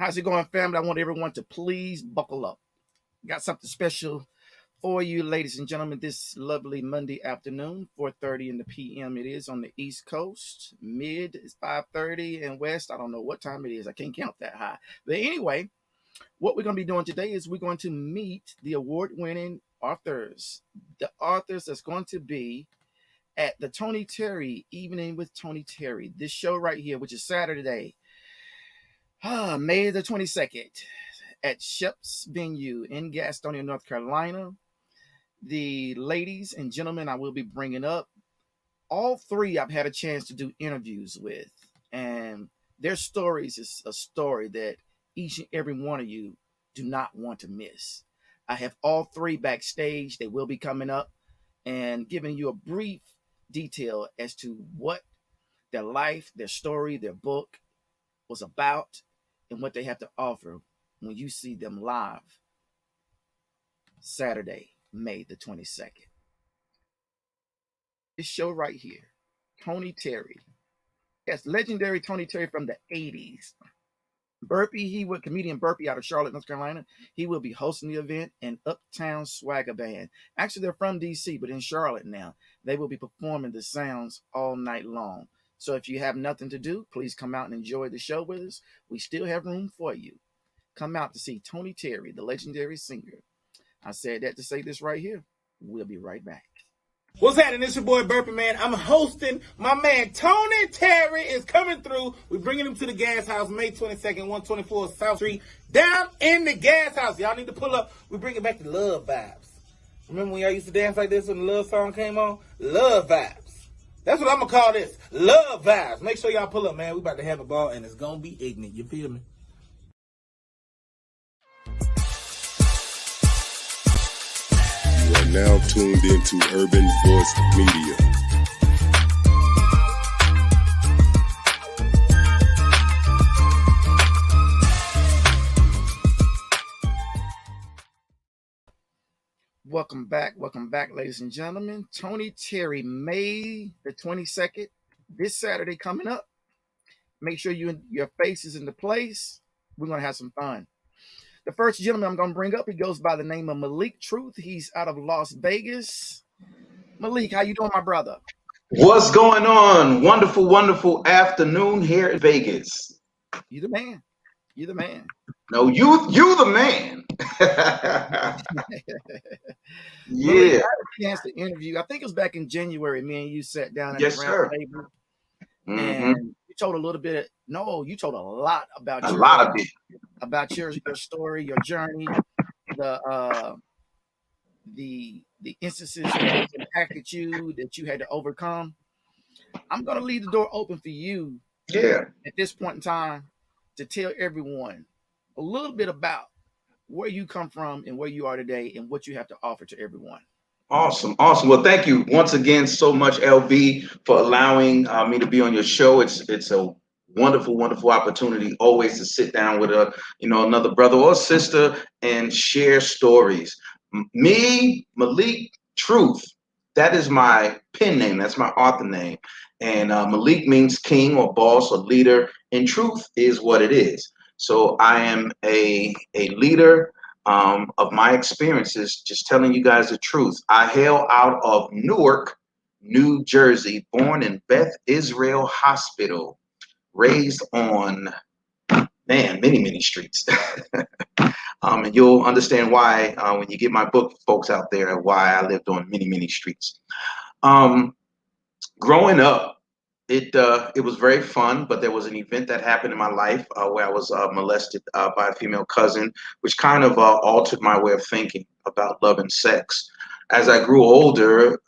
How's it going, family? I want everyone to please buckle up. Got something special for you, ladies and gentlemen, this lovely Monday afternoon, 4:30 in the p.m. It is on the East Coast. Mid is 5:30, and West, I don't know what time it is. I can't count that high. But anyway, what we're going to be doing today is we're going to meet the award-winning authors. The authors that's going to be at the Tony Terry Evening with Tony Terry. This show right here, which is Saturday, May the 22nd, at Shep's Venue in Gastonia, North Carolina. The ladies and gentlemen I will be bringing up, all three I've had a chance to do interviews with, and their stories is a story that each and every one of you do not want to miss. I have all three backstage. They will be coming up and giving you a brief detail as to what their life, their story, their book was about, and what they have to offer when you see them live Saturday, May the 22nd. This show right here, Tony Terry. Yes, legendary Tony Terry from the 80s. Comedian Burpee out of Charlotte, North Carolina. He will be hosting the event, and Uptown Swagger Band. Actually, they're from DC, but in Charlotte now. They will be performing the sounds all night long. So if you have nothing to do, please come out and enjoy the show with us. We still have room for you. Come out to see Tony Terry, the legendary singer. I said that to say this right here. We'll be right back. What's happening? It's your boy Burpee, man. I'm hosting. My man Tony Terry is coming through. We're bringing him to the Gas House May 22nd, 124 South Street, down in the Gas House. Y'all need to pull up. We're bringing back the love vibes. Remember when y'all used to dance like this when the love song came on? Love vibes. That's what I'm going to call this. Love vibes. Make sure y'all pull up, man. We about to have a ball, and it's going to be ignorant. You feel me? You are now tuned into Urban Voice Media. Welcome back, ladies and gentlemen. Tony Terry, May the 22nd, this Saturday coming up. Make sure your face is in the place. We're going to have some fun. The first gentleman I'm going to bring up, he goes by the name of Malik Truth. He's out of Las Vegas. Malik, how you doing, my brother? What's going on? Wonderful, wonderful afternoon here in Vegas. You the man. You the man. No, you the man. Yeah. Malik, I had a chance to interview. I think it was back in January. Me and you sat down at the round table, and you told a little bit. You told a lot about about your story, your journey, the instances that impacted you that you had to overcome. I'm gonna leave the door open for you. Yeah. At this point in time, to tell everyone a little bit about where you come from and where you are today and what you have to offer to everyone. Awesome. Well, thank you once again so much, LB, for allowing me to be on your show. It's a wonderful opportunity always to sit down with another brother or sister and share stories. Me, Malik Truth, that is my pen name. That's my author name. And Malik means king or boss or leader, and truth is what it is. So I am a leader of my experiences, just telling you guys the truth. I hail out of Newark, New Jersey, born in Beth Israel Hospital, raised on, many streets. And you'll understand why when you get my book, folks out there, why I lived on many streets. Growing up, it was very fun, but there was an event that happened in my life where I was molested by a female cousin, which kind of altered my way of thinking about love and sex. As I grew older,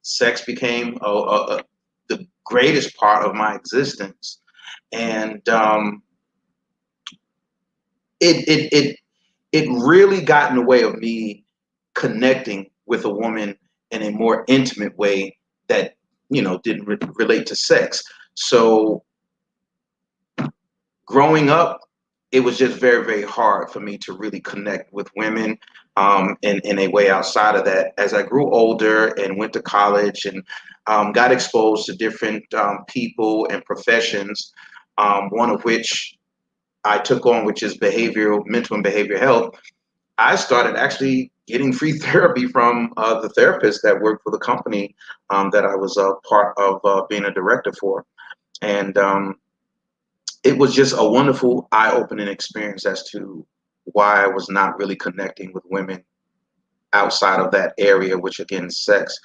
sex became the greatest part of my existence, and it really got in the way of me connecting with a woman in a more intimate way that didn't relate to sex. So growing up, it was just very hard for me to really connect with women in a way outside of that. As I grew older and went to college and got exposed to different people and professions, one of which I took on, which is mental and behavioral health, I started actually getting free therapy from the therapist that worked for the company that I was a part of being a director for. And it was just a wonderful eye-opening experience as to why I was not really connecting with women outside of that area, which again, sex.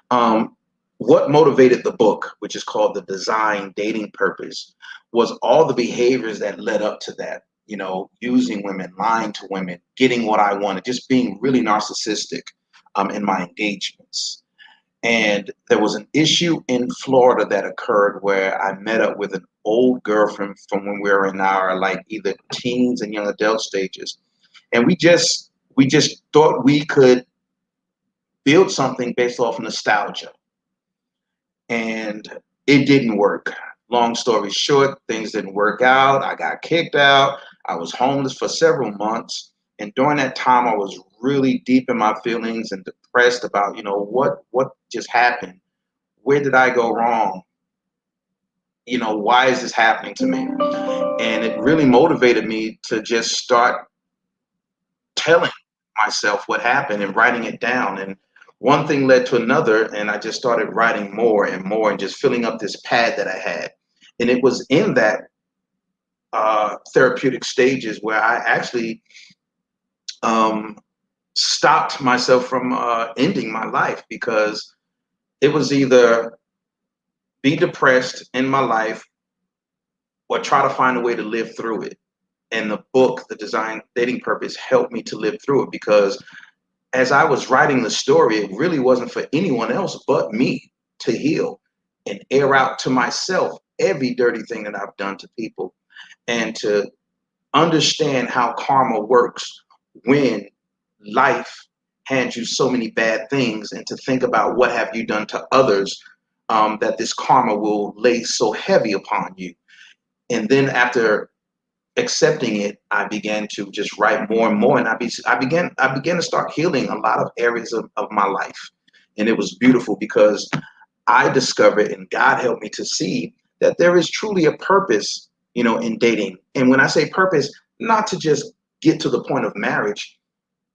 Um, what motivated the book, which is called The Design Dating Purpose, was all the behaviors that led up to that. You know, using women, lying to women, getting what I wanted, just being really narcissistic in my engagements. And there was an issue in Florida that occurred where I met up with an old girlfriend from when we were in our like either teens and young adult stages. And we just thought we could build something based off nostalgia. And it didn't work. Long story short, things didn't work out. I got kicked out. I was homeless for several months. And during that time, I was really deep in my feelings and depressed about, what just happened? Where did I go wrong? Why is this happening to me? And it really motivated me to just start telling myself what happened and writing it down. And one thing led to another, and I just started writing more and more and just filling up this pad that I had. And it was in that therapeutic stages where I actually stopped myself from ending my life, because it was either be depressed in my life or try to find a way to live through it. And the book, The Design Dating Purpose, helped me to live through it, because as I was writing the story, it really wasn't for anyone else but me to heal and air out to myself every dirty thing that I've done to people, and to understand how karma works when life hands you so many bad things, and to think about what have you done to others, that this karma will lay so heavy upon you. And then after accepting it, I began to just write more and more, and I began to start healing a lot of areas of my life. And it was beautiful, because I discovered, and God helped me to see, that there is truly a purpose, in dating. And when I say purpose, not to just get to the point of marriage,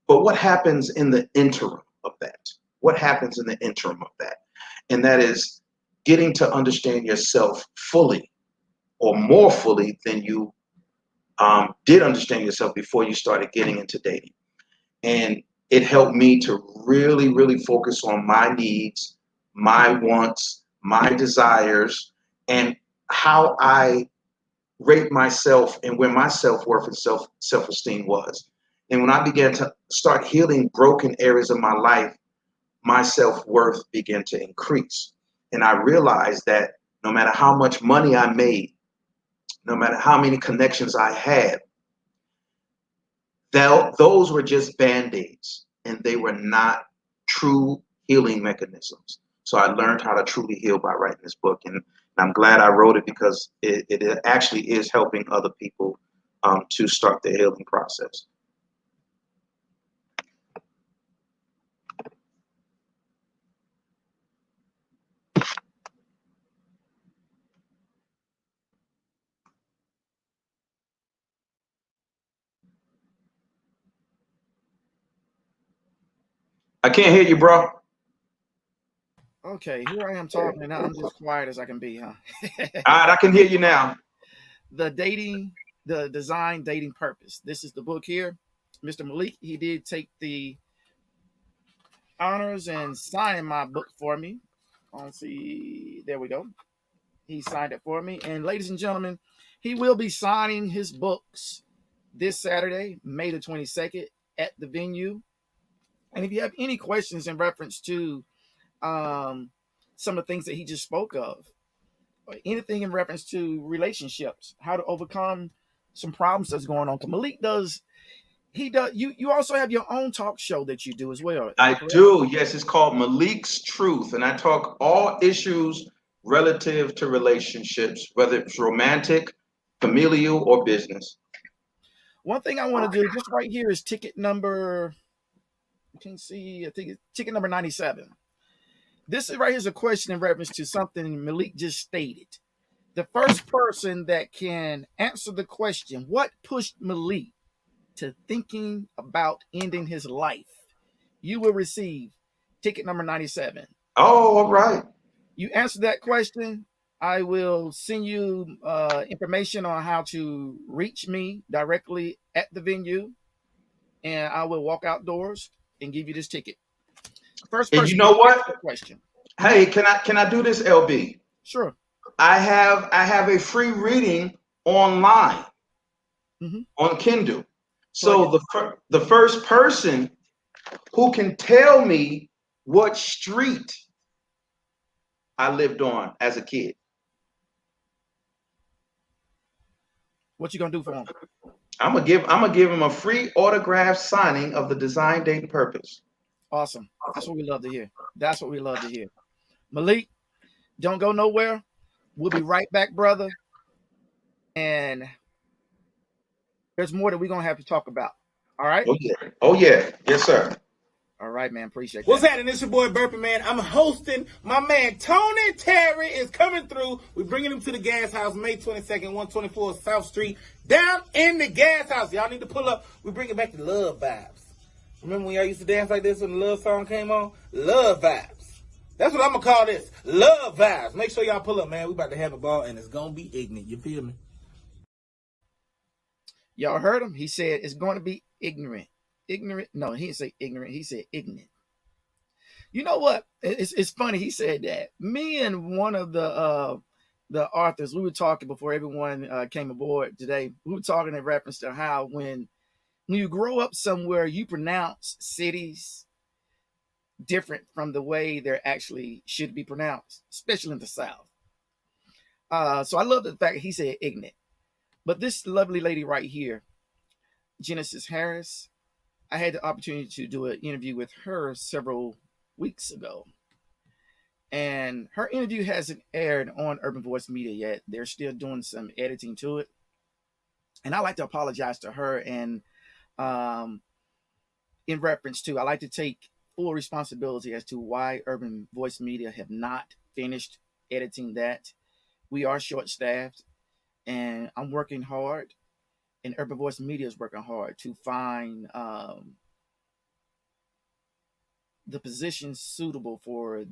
but what happens in the interim of that. What happens in the interim of that? And that is getting to understand yourself fully, or more fully than you did understand yourself before you started getting into dating. And it helped me to really, really focus on my needs, my wants, my desires, and how I rate myself and where my self-worth and self-esteem was. And when I began to start healing broken areas of my life, my self-worth began to increase. And I realized that no matter how much money I made, no matter how many connections I had, those were just band-aids, and they were not true healing mechanisms. So I learned how to truly heal by writing this book, and I'm glad I wrote it, because it actually is helping other people to start the healing process. I can't hear you, bro. All Okay, here I am talking, and I'm just quiet as I can be, huh? right, I can hear you now. The dating, the design dating purpose. This is the book here. Mr. Malik, he did take the honors and signing my book for me. Let's see, there we go. He signed it for me. And ladies and gentlemen, he will be signing his books this Saturday, May the 22nd, at the venue. And if you have any questions in reference to some of the things that he just spoke of, or anything in reference to relationships, how to overcome some problems that's going on. Malik does, he does, you also have your own talk show that you do as well, I correct? do. Yes, it's called Malik's Truth, and I talk all issues relative to relationships, whether it's romantic, familial, or business. One thing I want to do just right here is ticket number, you can see, I think it's ticket number 97. This is right here is a question in reference to something Malik just stated. The first person that can answer the question, what pushed Malik to thinking about ending his life, you will receive ticket number 97. Oh, all right. You answer that question, I will send you information on how to reach me directly at the venue, and I will walk outdoors and give you this ticket. First And you person know to answer what? the question. Hey, can I do this, LB? Sure. I have a free reading online Hmm. on Kindle. Plug So it. the first person who can tell me what street I lived on as a kid, What you gonna do for him? I'm gonna give him a free autograph signing of the design, date, and purpose. Awesome. That's what we love to hear. That's what we love to hear. Malik, don't go nowhere. We'll be right back, brother. And there's more that we're gonna have to talk about. All right. Oh yeah. Oh yeah. Yes, sir. All right, man. Appreciate What's that. happening? It's your boy Burpin, man. I'm hosting. My man Tony Terry is coming through. We're bringing him to the gas house May 22nd, 124 South Street, down in the gas house. Y'all need to pull up. We're bringing back the love vibes. Remember when y'all used to dance like this when the love song came on? Love vibes. That's what I'm going to call this. Love vibes. Make sure y'all pull up, man. We about to have a ball, and it's going to be ignorant. You feel me? Y'all heard him? He said it's going to be ignorant. Ignorant? No, he didn't say ignorant. He said ignorant. You know what? It's funny he said that. Me and one of the authors, we were talking before everyone came aboard today. We were talking in reference to how when you grow up somewhere, you pronounce cities different from the way they're actually should be pronounced, especially in the South. So I love the fact that he said ignorant. But this lovely lady right here, Genesis Harris, I had the opportunity to do an interview with her several weeks ago. And her interview hasn't aired on Urban Voice Media yet. They're still doing some editing to it. And I like to apologize to her. And in reference to, I like to take full responsibility as to why Urban Voice Media have not finished editing that. We are short staffed, and I'm working hard, and Urban Voice Media is working hard to find the positions suitable for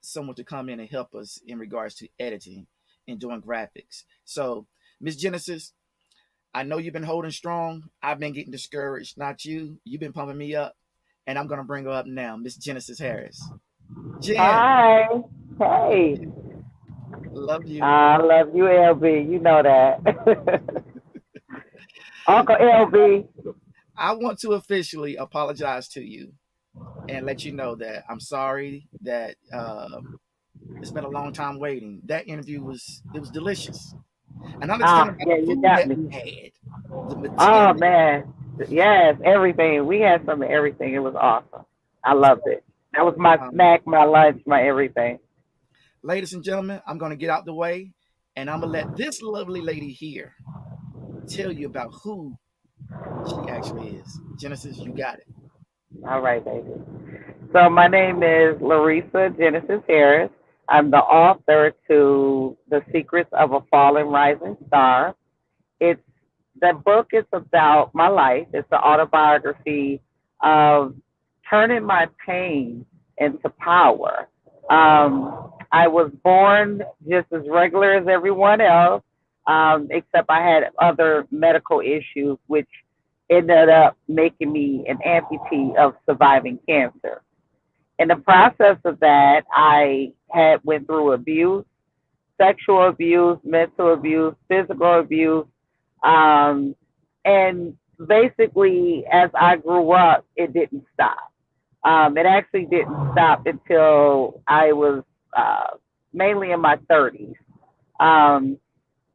someone to come in and help us in regards to editing and doing graphics. So, Miss Genesis, I know you've been holding strong. I've been getting discouraged. Not you. You've been pumping me up, and I'm gonna bring her up now, Miss Genesis Harris. Jen, Hi. Hey. love you. I love you, LB. You know that. Uncle LB. I want to officially apologize to you and let you know that I'm sorry that it's been a long time waiting. That interview was delicious, and I'm just telling about Yeah, the you food got that me. we had, the Oh, material. man. Yes, everything. We had some of everything. It was awesome. I loved it. That was my Um, snack, my lunch, my everything. ladies and gentlemen, I'm going to get out the way, and I'm gonna let this lovely lady here tell you about who she actually is. Genesis, you got it. All right, baby. So my name is Larisa Genesis Harris. I'm the author to The Secrets of a Fallen Rising Star. It's the book is about my life. It's an autobiography of turning my pain into power. I was born just as regular as everyone else, except I had other medical issues, which ended up making me an amputee of surviving cancer. In the process of that, I had went through abuse, sexual abuse, mental abuse, physical abuse, um, and basically, as I grew up, it didn't stop. It actually didn't stop until I was mainly in my 30s. Um,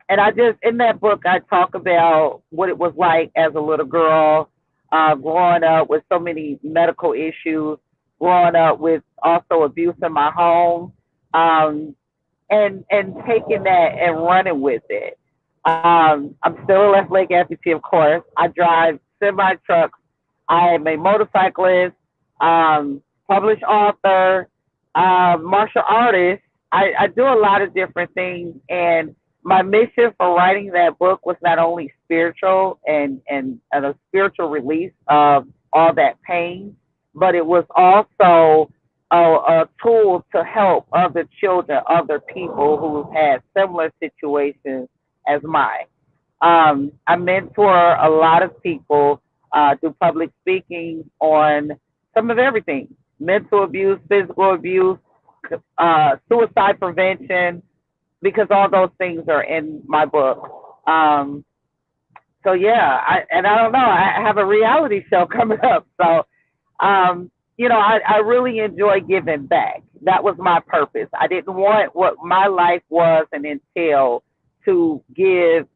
and I just, in that book, I talk about what it was like as a little girl, growing up with so many medical issues, growing up with also abuse in my home, um, and taking that and running with it. I'm still a left leg amputee, of course. I drive semi trucks. I am a motorcyclist, published author, martial artist. I do a lot of different things, and my mission for writing that book was not only spiritual and a spiritual release of all that pain, but it was also a tool to help other children, other people who had similar situations as mine. I mentor a lot of people, do public speaking on some of everything: mental abuse, physical abuse, suicide prevention, because all those things are in my book. So yeah, I don't know. I have a reality show coming up, so I really enjoy giving back. That was my purpose. I didn't want what my life was and entailed to give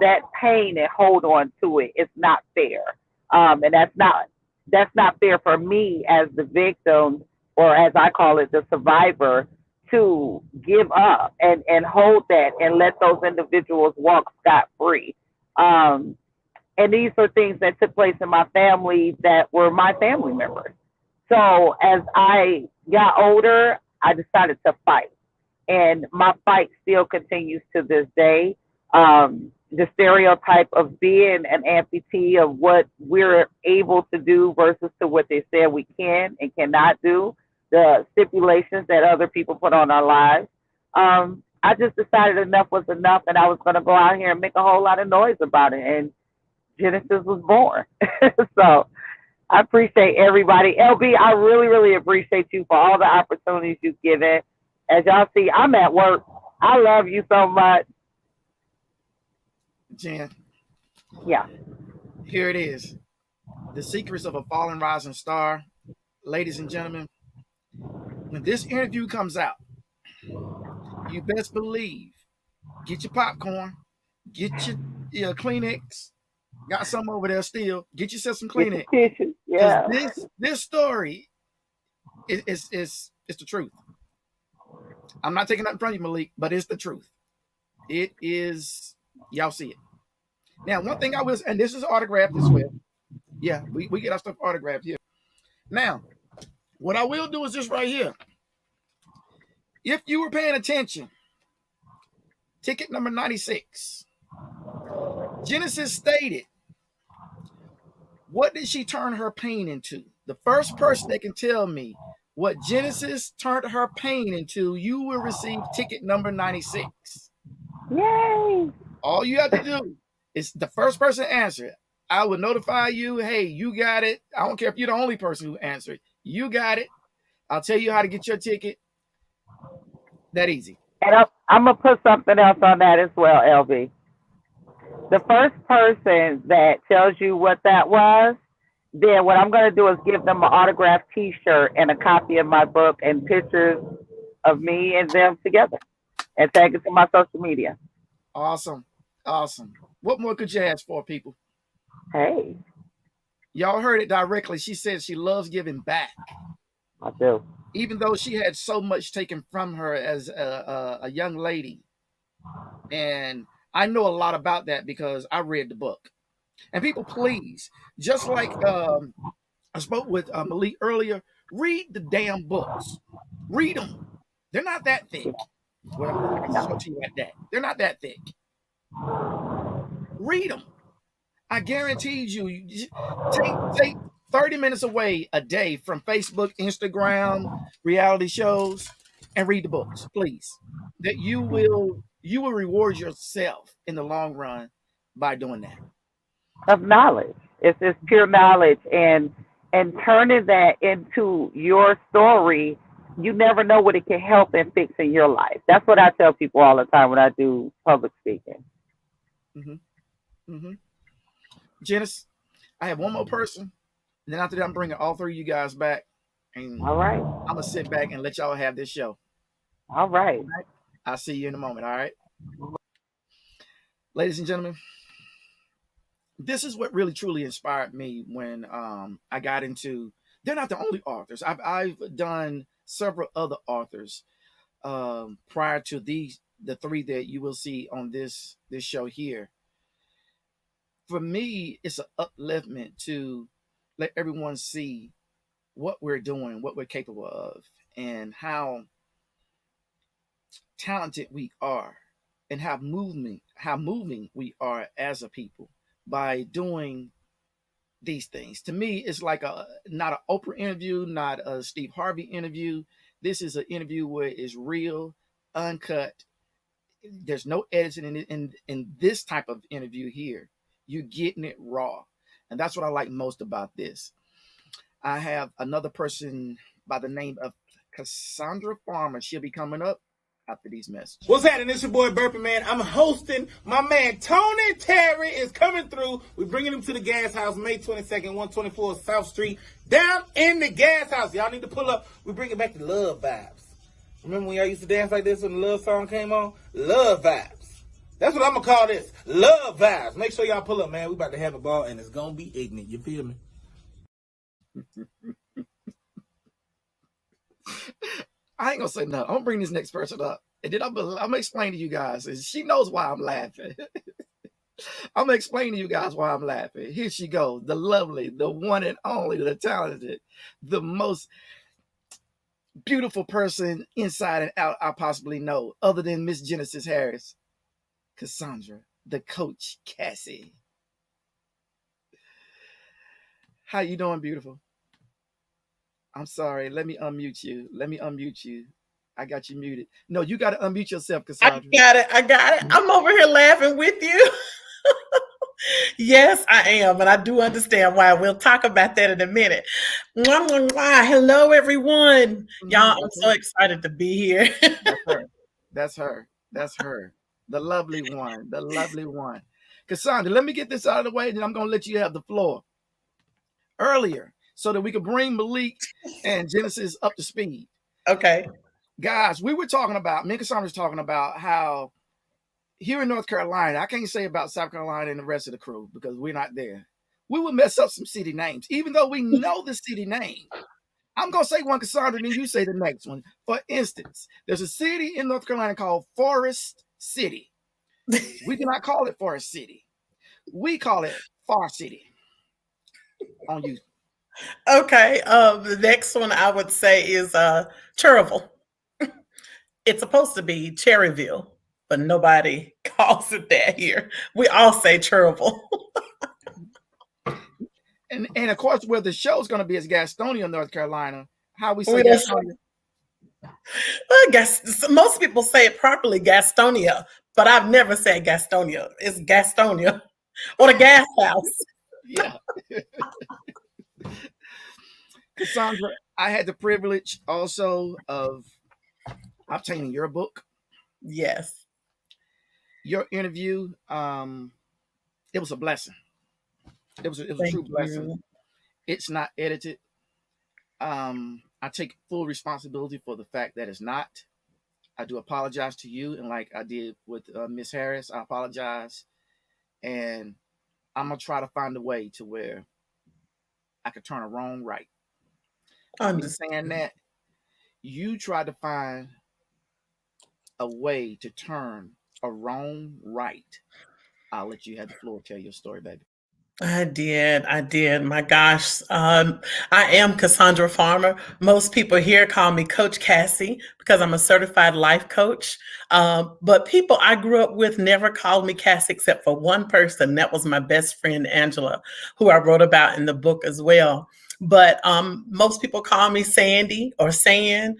that pain and hold on to it. It's not fair, and that's not fair for me as the victim, or as I call it, the survivor, to give up and hold that and let those individuals walk scot free. And these are things that took place in my family that were my family members. So as I got older, I decided to fight. And my fight still continues to this day. The stereotype of being an amputee, of what we're able to do versus to what they said we can and cannot do, the stipulations that other people put on our lives. I just decided enough was enough, and I was going to go out here and make a whole lot of noise about it. And Genesis was born. So I appreciate everybody. LB, I really, really appreciate you for all the opportunities you've given. As y'all see, I'm at work. I love you so much. Jen, Yeah. here it is. The Secrets of a Fallen Rising Star. Ladies and gentlemen, when this interview comes out, you best believe, get your popcorn, get your Kleenex. Got some over there still. Get yourself some Get the Kleenex. tissue. Because Yeah. this story is the truth. I'm not taking nothing from you, Malik, but it's the truth. It is, y'all see it. Now, one thing I will, and this is autographed as well. Yeah, we get our stuff autographed here. Now, what I will do is this right here. If you were paying attention, ticket number 96, Genesis stated, what did she turn her pain into? The first person that can tell me what Genesis turned her pain into, you will receive ticket number 96. Yay. All you have to do is the first person to answer it. I will notify you, hey, you got it. I don't care if you're the only person who answered. You got it. I'll tell you how to get your ticket. That easy. And I'm going to put something else on that as well, LB. The first person that tells you what that was, then what I'm going to do is give them an autographed T-shirt and a copy of my book and pictures of me and them together, and tag it to my social media. Awesome. Awesome. What more could you ask for, people? Hey, Y'all heard it directly. She said she loves giving back. I do. Even though she had so much taken from her as a young lady. And I know a lot about that because I read the book. And people, please, just like I spoke with Malik earlier, read the damn books. Read them. They're not that thick. Well, I can just go to you like that. They're not that thick. Read them. I guarantee you, take 30 minutes away a day from Facebook, Instagram, reality shows, and read the books, please. That you will reward yourself in the long run by doing that. Of knowledge. It's pure knowledge, and turning that into your story. You never know what it can help and fix in your life. That's what I tell people all the time when I do public speaking. Mm-hmm. Mm-hmm. Janice, I have one more person. And then after that, I'm bringing all three of you guys back. And All right. I'm going to sit back and let y'all have this show. All right. I'll see you in a moment, all right? Ladies and gentlemen, this is what really truly inspired me when I got into, they're not the only authors. I've done several other authors prior to the three that you will see on this show here. For me, it's an upliftment to let everyone see what we're doing, what we're capable of, and how talented we are. and how moving we are as a people by doing these things. To me, it's like a not an Oprah interview, not a Steve Harvey interview. This is an interview where it's real, uncut. There's no editing in this type of interview here. You're getting it raw. And that's what I like most about this. I have another person by the name of Cassandra Farmer. She'll be coming up after these messages. What's happening? It's your boy Burpee, man. I'm hosting. My man Tony Terry is coming through. We're bringing him to the gas house May 22nd, 124 South Street, down in the gas house. Y'all need to pull up. We're bringing back the love vibes. Remember when y'all used to dance like this when the love song came on? Love vibes. That's what I'm going to call this. Love vibes. Make sure y'all pull up, man. We about to have a ball, and it's going to be ignorant. You feel me? I ain't gonna say no. I'm gonna bring this next person up, and then I'm gonna explain to you guys. And she knows why I'm laughing. I'm gonna explain to you guys why I'm laughing. Here she goes, the lovely, the one and only, the talented, the most beautiful person inside and out I possibly know, other than Miss Genesis Harris, Cassandra, the Coach Cassie. How you doing, beautiful? I'm sorry. Let me unmute you. I got you muted. No, you got to unmute yourself, Cassandra. I got it. I'm over here laughing with you. Yes, I am. And I do understand why. We'll talk about that in a minute. Mwah, mwah, mwah. Hello, everyone. Y'all, I'm so excited to be here. That's her. The lovely one. Cassandra, let me get this out of the way, then I'm going to let you have the floor. Earlier, so that we could bring Malik and Genesis up to speed. Okay. Guys, me and Cassandra was talking about how here in North Carolina, I can't say about South Carolina and the rest of the crew because we're not there. We would mess up some city names, even though we know the city name. I'm going to say one, Cassandra, then you say the next one. For instance, there's a city in North Carolina called Forest City. We do not call it Forest City. We call it Far City. On you. Okay. The next one I would say is Cherryville. It's supposed to be Cherryville, but nobody calls it that here. We all say Cherryville. And of course, where the show's going to be is Gastonia, North Carolina. How we say Gastonia? I guess most people say it properly, Gastonia, but I've never said Gastonia. It's Gastonia or the gas house. Yeah. Cassandra, I had the privilege also of obtaining your book. Yes. Your interview, it was a blessing. It was a true blessing. It's not edited. I take full responsibility for the fact that it's not. I do apologize to you, and like I did with Miss Harris, I apologize. And I'm going to try to find a way to where I could turn a wrong right. I'm saying that you tried to find a way to turn a wrong right. I'll let you have the floor. Tell your story, baby. I did. My gosh. I am Cassandra Farmer. Most people here call me Coach Cassie because I'm a certified life coach. But people I grew up with never called me Cassie except for one person. That was my best friend, Angela, who I wrote about in the book as well. But most people call me Sandy or San.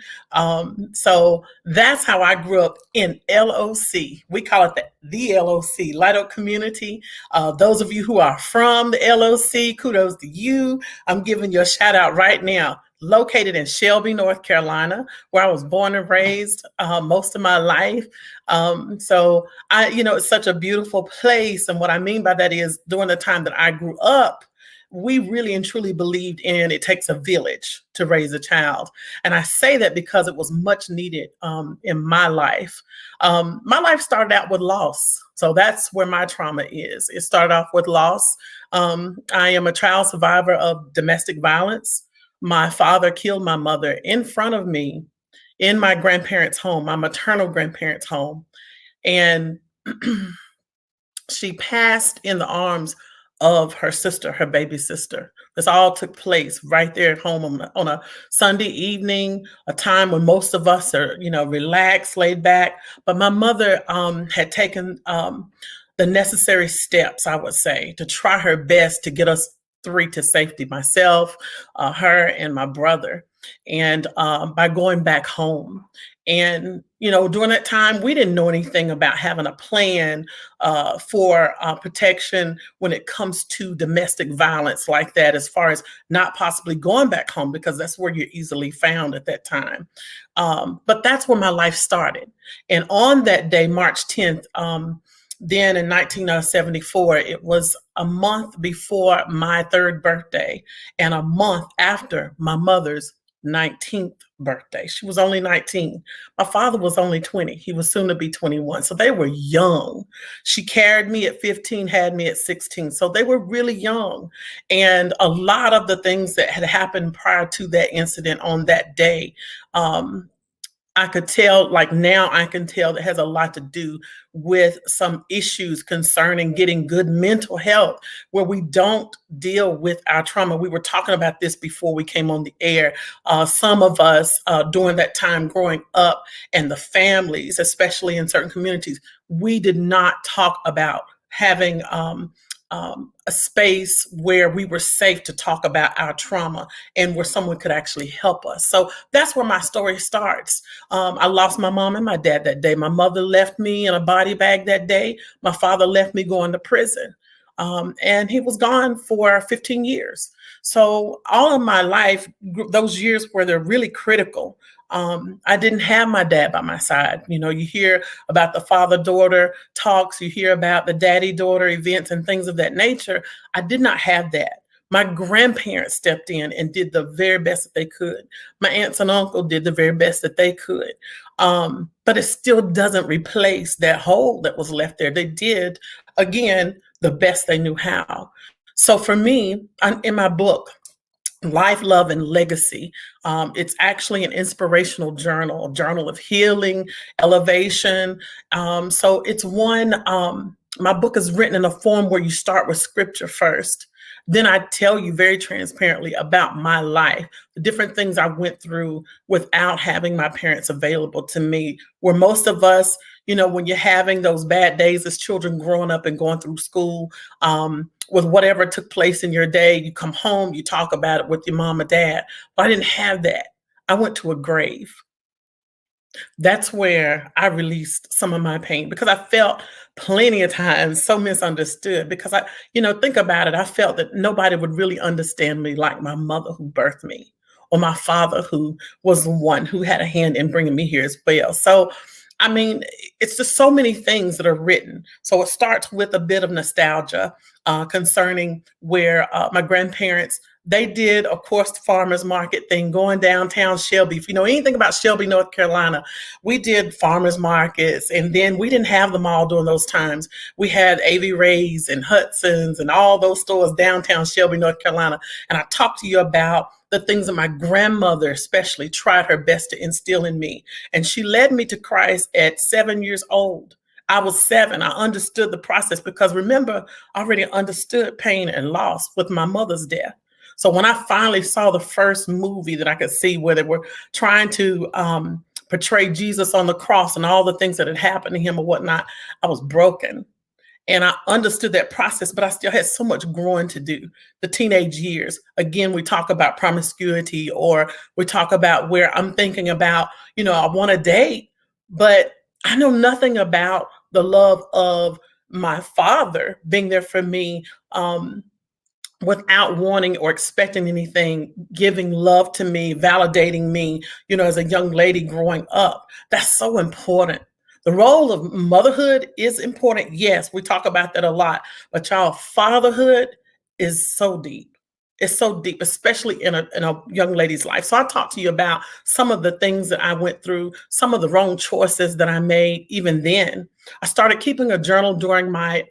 So that's how I grew up in LOC. We call it the LOC, Light Oak Community. Those of you who are from the LOC, kudos to you. I'm giving you a shout out right now. Located in Shelby, North Carolina, where I was born and raised most of my life. So it's such a beautiful place. And what I mean by that is during the time that I grew up, we really and truly believed in it takes a village to raise a child. And I say that because it was much needed in my life. My life started out with loss. So that's where my trauma is. It started off with loss. I am a child survivor of domestic violence. My father killed my mother in front of me in my grandparents' home, my maternal grandparents' home. And she passed in the arms of her sister, her baby sister. This all took place right there at home on a Sunday evening, a time when most of us are, relaxed, laid back. But my mother had taken the necessary steps, I would say, to try her best to get us three to safety, myself, her, and my brother. And by going back home. And, during that time, we didn't know anything about having a plan for protection when it comes to domestic violence like that, as far as not possibly going back home, because that's where you're easily found at that time. But that's where my life started. And on that day, March 10th, then in 1974, it was a month before my third birthday and a month after my mother's 19th birthday. She was only 19. My father was only 20. He was soon to be 21. So they were young. She carried me at 15, had me at 16. So they were really young. And a lot of the things that had happened prior to that incident on that day, I could tell, like now I can tell, that has a lot to do with some issues concerning getting good mental health, where we don't deal with our trauma. We were talking about this before we came on the air. Some of us during that time growing up, and the families, especially in certain communities, we did not talk about having a space where we were safe to talk about our trauma and where someone could actually help us. So that's where my story starts. I lost my mom and my dad that day. My mother left me in a body bag that day. My father left me going to prison. And he was gone for 15 years. So all of my life, those years where they're really critical, I didn't have my dad by my side. You hear about the father-daughter talks, you hear about the daddy-daughter events and things of that nature. I did not have that. My grandparents stepped in and did the very best that they could. My aunts and uncle did the very best that they could. But it still doesn't replace that hole that was left there. They did, again, the best they knew how. So for me, in my book, Life, Love, and Legacy, it's actually an inspirational journal, a journal of healing, elevation. So it's one, my book is written in a form where you start with scripture first. Then I tell you very transparently about my life, the different things I went through without having my parents available to me, where most of us, when you're having those bad days as children growing up and going through school, with whatever took place in your day, you come home, you talk about it with your mom or dad. But I didn't have that. I went to a grave. That's where I released some of my pain, because I felt plenty of times so misunderstood, because think about it. I felt that nobody would really understand me like my mother who birthed me, or my father who was the one who had a hand in bringing me here as well. So, it's just so many things that are written. So it starts with a bit of nostalgia concerning where my grandparents, they did, of course, the farmers market thing, going downtown Shelby. If you know anything about Shelby, North Carolina, we did farmers markets. And then we didn't have them all during those times. We had A.V. Ray's and Hudson's and all those stores downtown Shelby, North Carolina. And I talked to you about the things that my grandmother especially tried her best to instill in me. And she led me to Christ at 7 years old. I was 7. I understood the process, because remember, I already understood pain and loss with my mother's death. So when I finally saw the first movie that I could see where they were trying to portray Jesus on the cross and all the things that had happened to him or whatnot, I was broken. And I understood that process, but I still had so much growing to do. The teenage years, again, we talk about promiscuity, or we talk about where I'm thinking about, I want to date, but I know nothing about the love of my father being there for me, without wanting or expecting anything, giving love to me, validating me, as a young lady growing up. That's so important. The role of motherhood is important. Yes, we talk about that a lot, but y'all, fatherhood is so deep. It's so deep, especially in a young lady's life. So I talked to you about some of the things that I went through, some of the wrong choices that I made even then. I started keeping a journal during my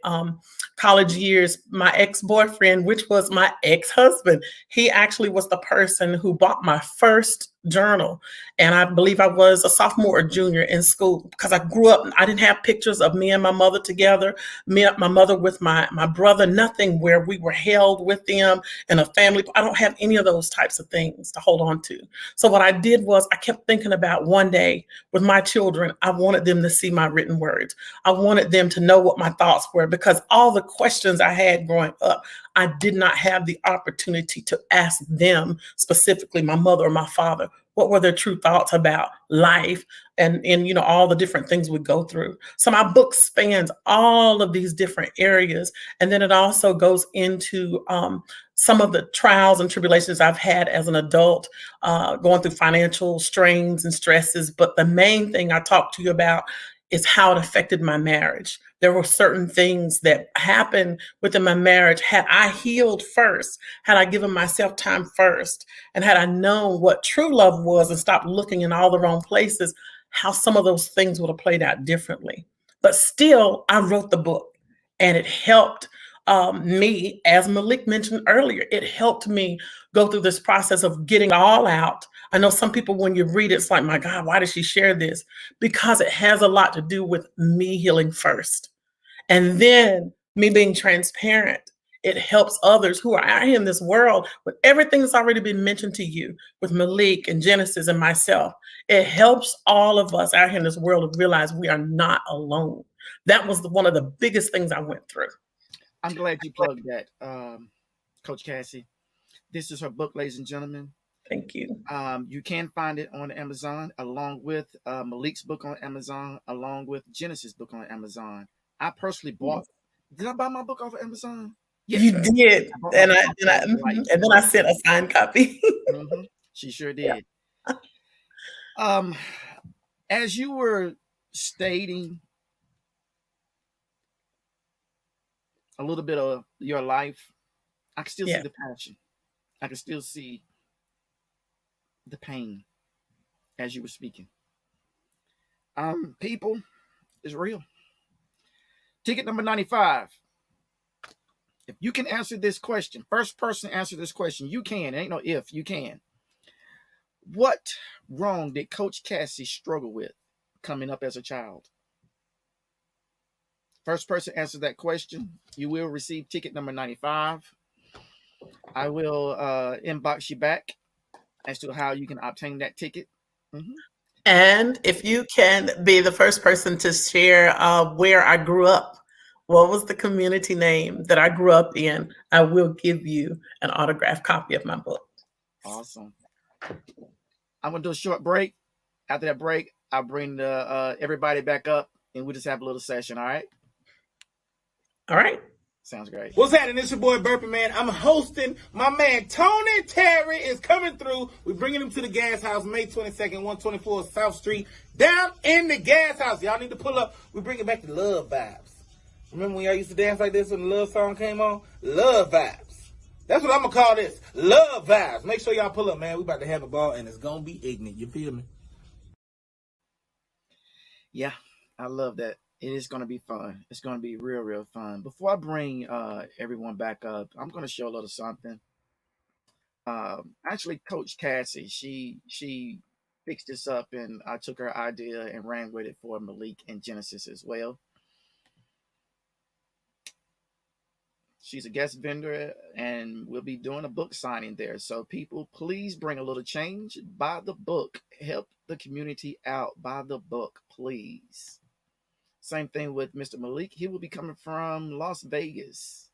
college years, my ex-boyfriend, which was my ex-husband, he actually was the person who bought my first journal. And I believe I was a sophomore or junior in school because I grew up, I didn't have pictures of me and my mother together, my mother with my brother, nothing where we were held with them in a family. I don't have any of those types of things to hold on to. So what I did was I kept thinking about one day with my children, I wanted them to see my written words. I wanted them to know what my thoughts were, because all the questions I had growing up, I did not have the opportunity to ask them, specifically my mother or my father, what were their true thoughts about life and all the different things we go through. So my book spans all of these different areas. And then it also goes into some of the trials and tribulations I've had as an adult, going through financial strains and stresses. But the main thing I talk to you about is how it affected my marriage. There were certain things that happened within my marriage. Had I healed first, had I given myself time first, and had I known what true love was and stopped looking in all the wrong places, how some of those things would have played out differently. But still, I wrote the book, and it helped me, as Malik mentioned earlier, it helped me go through this process of getting all out. I know some people, when you read it, it's like, my God, why did she share this? Because it has a lot to do with me healing first. And then me being transparent. It helps others who are out here in this world with everything that's already been mentioned to you, with Malik and Genesis and myself. It helps all of us out here in this world to realize we are not alone. That was one of the biggest things I went through. I'm glad you plugged that, Coach Cassie. This is her book, ladies and gentlemen. Thank you. You can find it on Amazon, along with Malik's book on Amazon, along with Genesis' book on Amazon. I personally bought. Did I buy my book off of Amazon? Yes, you did, and then I sent a signed copy. Mm-hmm. She sure did. Yeah. As you were stating a little bit of your life, I can still see the passion. I can still see the pain as you were speaking. People, it's real. Ticket number 95. If you can answer this question, first person to answer this question, you can. It ain't no if, you can. What wrong did Coach Cassie struggle with coming up as a child? First person to answer that question, you will receive ticket number 95. I will inbox you back as to how you can obtain that ticket. Mm-hmm. And if you can be the first person to share where I grew up, what was the community name that I grew up in, I will give you an autographed copy of my book. Awesome. I'm going to do a short break. After that break, I'll bring everybody back up and we'll just have a little session, all right? All right. Sounds great. What's happening? It's your boy Burpee, man. I'm hosting. My man Tony Terry is coming through. We're bringing him to the Gas House, May 22nd, 124 South Street, down in the Gas House. Y'all need to pull up. We're bringing back the love vibes. Remember when y'all used to dance like this when the love song came on? Love vibes. That's what I'm going to call this. Love vibes. Make sure y'all pull up, man. We about to have a ball, and it's going to be ignorant. You feel me? Yeah, I love that. It is going to be fun. It's going to be real, real fun. Before I bring everyone back up, I'm going to show a little something. Actually, Coach Cassie, she fixed this up, and I took her idea and ran with it for Malik and Genesis as well. She's a guest vendor, and we'll be doing a book signing there. So people, please bring a little change. Buy the book. Help the community out. Buy the book, please. Same thing with Mr. Malik. He will be coming from Las Vegas.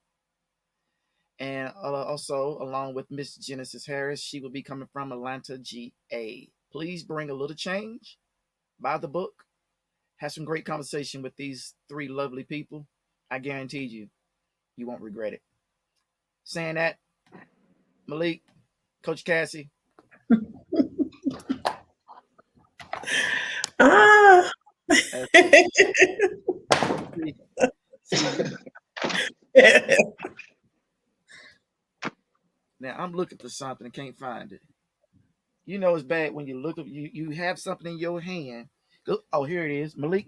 And also, along with Miss Genesis Harris, she will be coming from Atlanta, GA. Please bring a little change. Buy the book. Have some great conversation with these three lovely people. I guarantee you won't regret it. Saying that, Malik, Coach Cassie. Now I'm looking for something and can't find it. You know it's bad when you look up. You have something in your hand. Oh, here it is, Malik,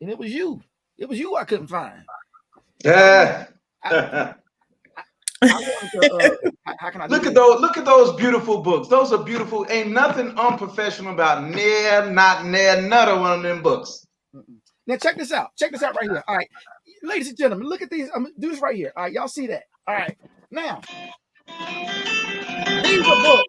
and it was you. It was you I couldn't find. Yeah. I wanted to, how can I do Look at this? those. Look at those beautiful books. Those are beautiful. Ain't nothing unprofessional about none of them books. Now check this out. Check this out right here. All right, ladies and gentlemen, look at these. I'm gonna do this right here. All right, y'all see that? All right, now these are books.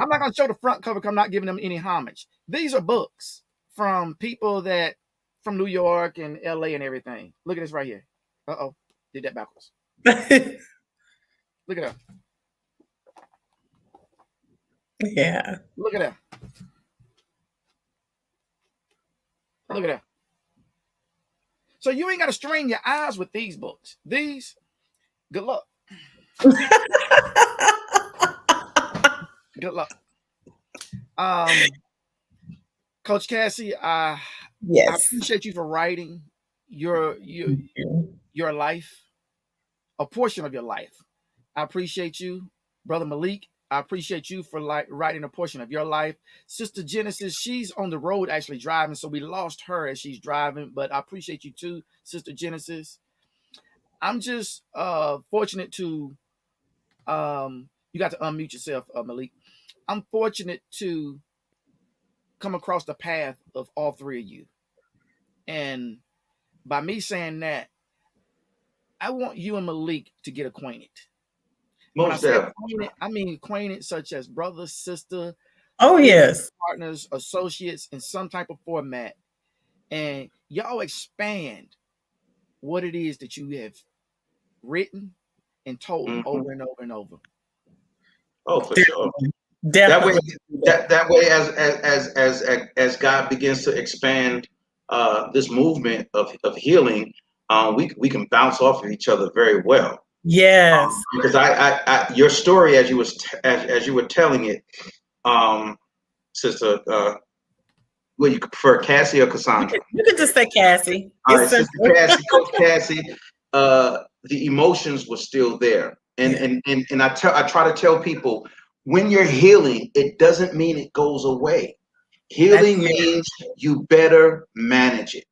I'm not gonna show the front cover because I'm not giving them any homage. These are books from people that from New York and LA and everything. Look at this right here. Uh-oh, did that backwards. Look at that. Yeah. Look at that. Look at that. So you ain't got to strain your eyes with these books. These, good luck. Good luck. Coach Cassie, I appreciate you for writing your life, a portion of your life. I appreciate you, Brother Malik. I appreciate you for writing a portion of your life. Sister Genesis, she's on the road actually driving, so we lost her as she's driving, but I appreciate you too, Sister Genesis. I'm just fortunate to, you got to unmute yourself, Malik. I'm fortunate to come across the path of all three of you. And by me saying that, I want you and Malik to get acquainted. When I say acquainted, I mean acquainted such as brother, sister, yes, partners, associates in some type of format. And y'all expand what it is that you have written and told over and over and over. Oh, for sure. Definitely. That way, as God begins to expand this movement of healing, we can bounce off of each other very well. Yes. Because I your story as you were telling it, sister, well, you prefer Cassie or Cassandra? You can just say Cassie. All right, Sister Cassie, Coach Cassie. The emotions were still there, and I try to tell people, when you're healing, it doesn't mean it goes away. Healing means you better manage it.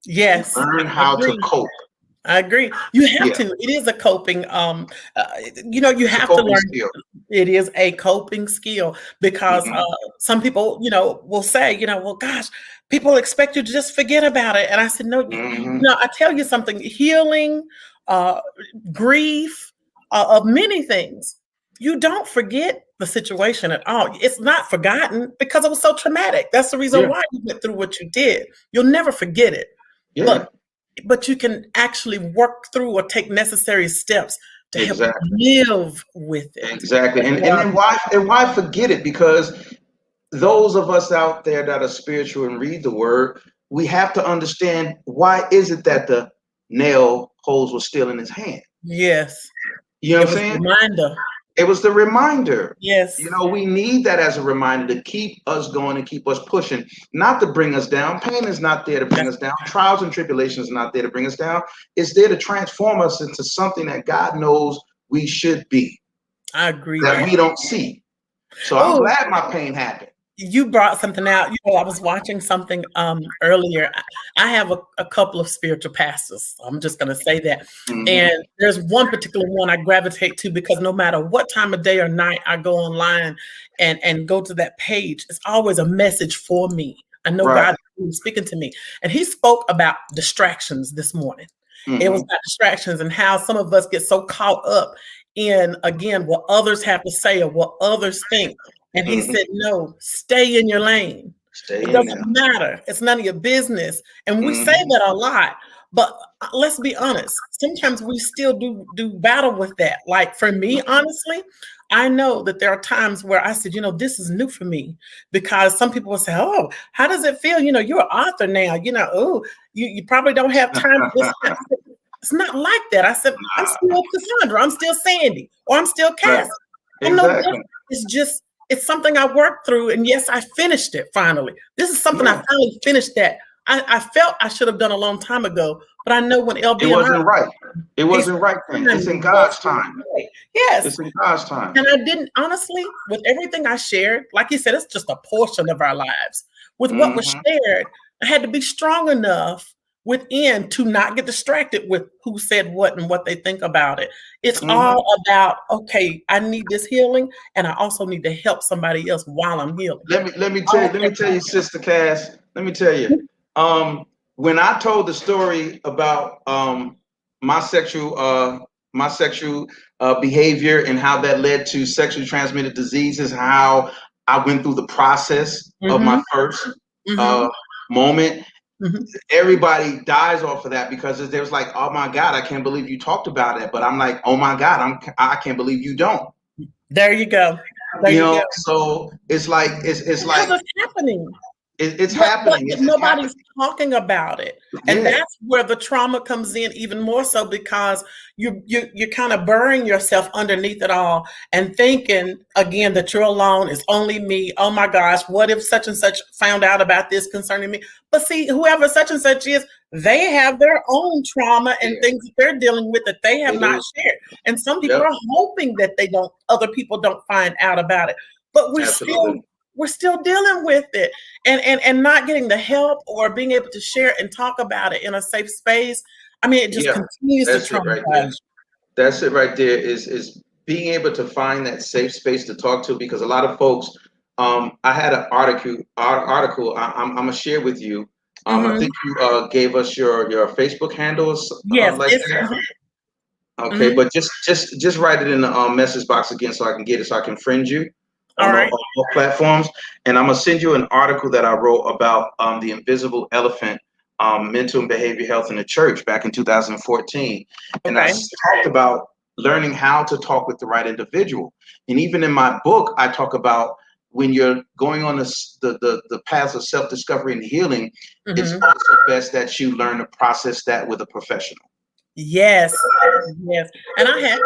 Yes. Learn how to cope. I agree. You have to. It is a coping. You have to learn. Skill. It is a coping skill because some people, will say, well, gosh, people expect you to just forget about it. And I said, no, I tell you something. Healing, grief, of many things. You don't forget the situation at all. It's not forgotten because it was so traumatic. That's the reason why you went through what you did. You'll never forget it. Yeah. But you can actually work through or take necessary steps to help live with it. Exactly. And then why forget it? Because those of us out there that are spiritual and read the word, we have to understand, why is it that the nail holes were still in his hand? Yes. You know what I'm saying? Reminder. It was the reminder. Yes. We need that as a reminder to keep us going and keep us pushing, not to bring us down. Pain is not there to bring us down. Trials and tribulations are not there to bring us down. It's there to transform us into something that God knows we should be. I agree. That we don't see. So I'm glad my pain happened. You brought something out. I was watching something earlier. I have a couple of spiritual pastors. I'm just going to say that. And there's one particular one I gravitate to because no matter what time of day or night I go online and go to that page, it's always a message for me. I know God is speaking to me. And he spoke about distractions this morning. It was about distractions and how some of us get so caught up in, again, what others have to say or what others think. And he said, no, stay in your lane. It doesn't matter. It's none of your business. And we say that a lot, but let's be honest. Sometimes we still do battle with that. Like for me, honestly, I know that there are times where I said, this is new for me, because some people will say, oh, how does it feel? You're an author now, you probably don't have time for this. It's not like that. I said, I'm still Cassandra. I'm still Sandy, or I'm still Cassie. Exactly. It's something I worked through, and yes, I finished it finally. This is something I finally finished that I felt I should have done a long time ago, but I know when LB it wasn't right. It wasn't right then. It's in God's time. Yes. It's in God's time. And I didn't, honestly, with everything I shared, like you said, it's just a portion of our lives. With what was shared, I had to be strong enough within to not get distracted with who said what and what they think about it. It's all about, okay, I need this healing, and I also need to help somebody else while I'm healing. Let me tell you, Sister Cass. Let me tell you. When I told the story about my sexual behavior and how that led to sexually transmitted diseases, how I went through the process of my first moment. Everybody dies off of that because there's like, oh my God, I can't believe you talked about it. But I'm like, oh my God, I can't believe you don't. There you go. There you you know, go. so it's like it's like it's happening. It's happening. Nobody's talking about it, and Yeah. that's where the trauma comes in even more so, because you're kind of burying yourself underneath it all and thinking again that you're alone. It's only me. Oh my gosh, what if such and such found out about this concerning me? But see, whoever such and such is, they have their own trauma and things that they're dealing with that they have not shared. And some people are hoping that other people don't find out about it. But we're still dealing with it and not getting the help or being able to share and talk about it in a safe space. I mean, it just continues to traumatize. That's it right there is being able to find that safe space to talk to, because a lot of folks, I had an article I'm gonna share with you. I think you gave us your Facebook handles. Yes. Like that. Okay, but just write it in the message box again so I can get it, so I can friend you on all platforms. And I'm gonna send you an article that I wrote about the invisible elephant, mental and behavior health in the church back in 2014. And I talked about learning how to talk with the right individual. And even in my book, I talk about when you're going on the path of self-discovery and healing, it's also best that you learn to process that with a professional. Yes. And I'm just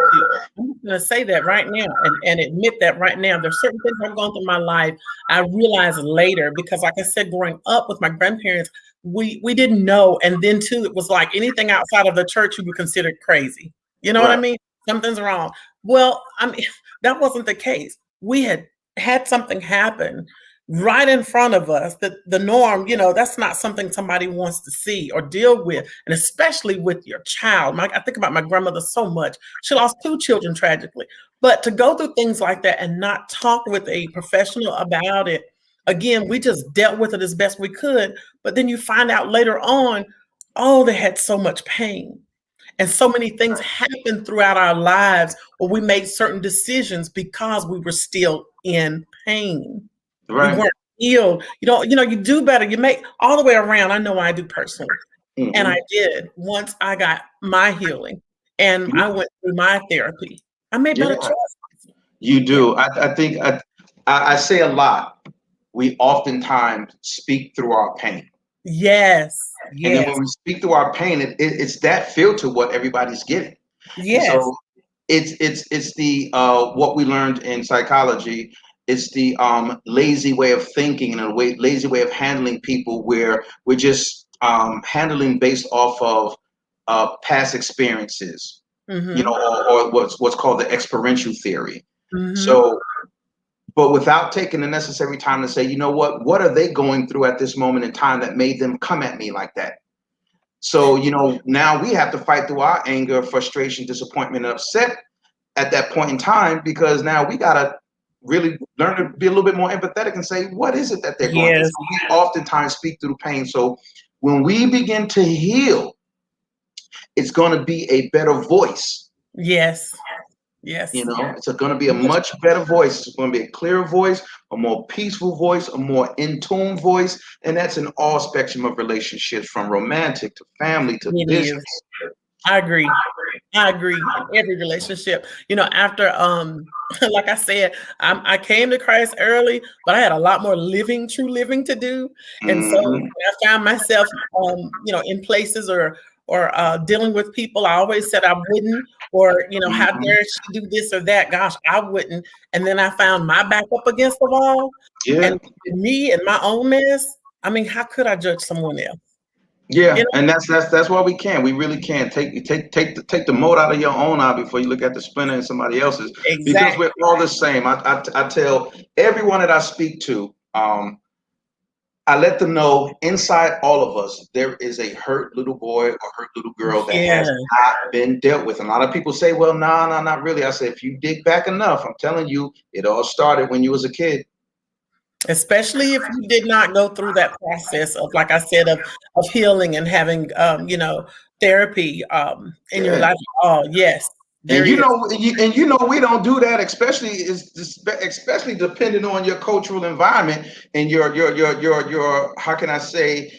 going to say that right now and admit that right now. There's certain things I've gone through my life I realized later, because like I said, growing up with my grandparents, we didn't know. And then too, it was like anything outside of the church you would consider crazy. You know what I mean? Something's wrong. Well, I mean, that wasn't the case. We had something happen right in front of us, that the norm, that's not something somebody wants to see or deal with, and especially with your child. I think about my grandmother so much. She lost 2 children tragically, but to go through things like that and not talk with a professional about it, again, we just dealt with it as best we could, but then you find out later on, oh, they had so much pain. And so many things happened throughout our lives where we made certain decisions because we were still in pain. Right. We weren't healed. You do better. You make all the way around. I know I do personally. And I did once I got my healing and I went through my therapy. I made better choices. You do. I think I say a lot. We oftentimes speak through our pain. Yes. And then when we speak through our pain, it's that filter what everybody's getting. Yes. And so it's the what we learned in psychology. It's the lazy way of thinking and lazy way of handling people, where we're just handling based off of past experiences, or what's called the experiential theory. So, but without taking the necessary time to say, what are they going through at this moment in time that made them come at me like that? So, now we have to fight through our anger, frustration, disappointment, and upset at that point in time, because now we gotta really learn to be a little bit more empathetic and say, what is it that they're going through? So we oftentimes speak through pain. So when we begin to heal, it's going to be a better voice. Yes. It's going to be a much better voice. It's going to be a clearer voice, a more peaceful voice, a more in tune voice. And that's in all spectrum of relationships, from romantic to family to business. I agree. In every relationship, after, like I said, I came to Christ early, but I had a lot more true living to do. And so when I found myself, in places or dealing with people I always said I wouldn't, or, how dare she do this or that? Gosh, I wouldn't. And then I found my back up against the wall and me and my own mess. I mean, how could I judge someone else? Yeah, and that's why we can't. We really can't take the mote out of your own eye before you look at the splinter in somebody else's. Exactly. Because we're all the same. I tell everyone that I speak to, I let them know inside all of us, there is a hurt little boy or hurt little girl that Yeah. has not been dealt with. And a lot of people say, well, no, not really. I say, if you dig back enough, I'm telling you, it all started when you was a kid. Especially if you did not go through that process of, like I said, of healing and having, therapy in your Yeah. life. Oh, yes, there And is. we don't do that, especially depending on your cultural environment and your how can I say,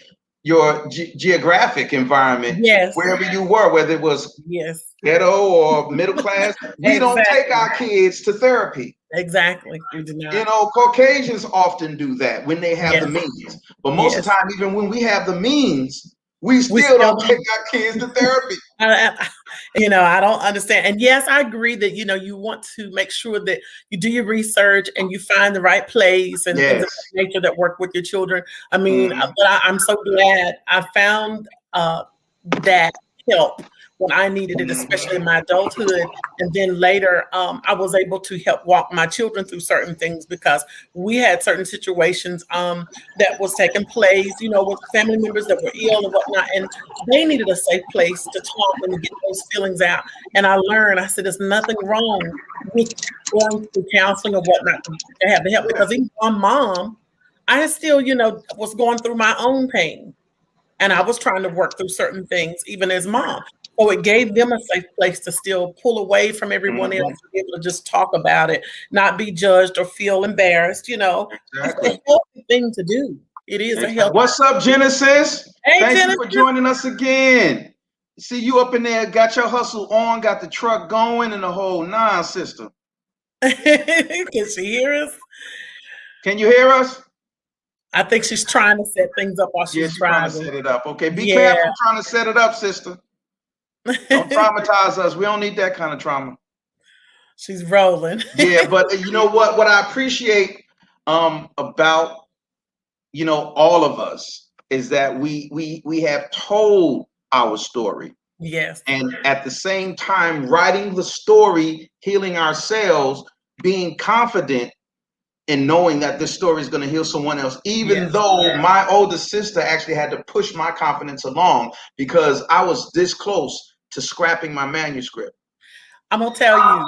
your geographic environment, Yes, wherever you were, whether it was yes, ghetto or middle class. We don't take exactly, our kids to therapy. exactly. We do You not. know, Caucasians often do that when they have the Yes, means. But most of yes. the time, even when we have the means, we We still still don't take don't. our kids to therapy. I don't understand. And yes, I agree that, you want to make sure that you do your research and you find the right place and things of Yes. that nature that work with your children. I mean, Mhm. but I'm so glad I found that help when I needed it, especially in my adulthood. And then later, I was able to help walk my children through certain things because we had certain situations that was taking place, with family members that were ill and whatnot. And they needed a safe place to talk and to get those feelings out. And I said, there's nothing wrong with going through counseling or whatnot to have the help, because even my mom, I still, was going through my own pain. And I was trying to work through certain things, even as mom. So it gave them a safe place to still pull away from everyone else Mhm. and be able to just talk about it, not be judged or feel embarrassed. It's a Exactly. healthy thing to do. It is a healthy. What's up, Genesis? Hey, Thank you Jennifer. for joining us again. See you up in there, got your hustle on, got the truck going, and the whole nine, sister. Can she hear us? Can you hear us? I think she's trying to set things up while Yeah, she's she's trying to driving. set it up. Okay, be Yeah. careful trying to set it up, sister. Don't traumatize us. We don't need that kind of trauma. She's rolling. Yeah, but you know what? What I appreciate about all of us is that we have told our story, Yes. and at the same time writing the story, healing ourselves, being confident in knowing that this story is going to heal someone else, even Yes. though my older sister actually had to push my confidence along because I was this close to scrapping my manuscript. I'm gonna tell you,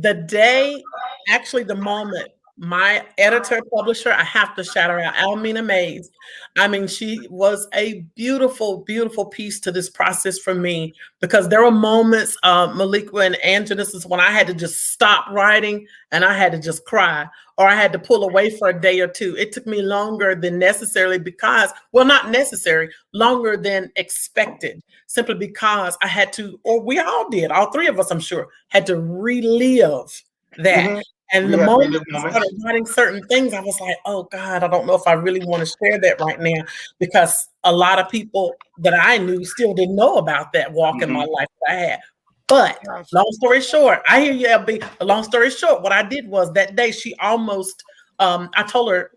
the moment my editor publisher, I have to shout her out, Almina Mays. I mean, she was a beautiful, beautiful piece to this process for me, because there were moments, Malik and Genesis, when I had to just stop writing and I had to just cry, or I had to pull away for a day or two. It took me longer than necessarily because, well, not necessary, longer than expected, simply because I had to, or we all did, all three of us, I'm sure, had to relive that. Mhm. And We the have moment relive I moments. started writing certain things, I was like, oh God, I don't know if I really want to share that right now, because a lot of people that I knew still didn't know about that walk in my Mhm. life that I had. But long story short, I hear you, LB. Long story short, what I did was that day she almost, I told her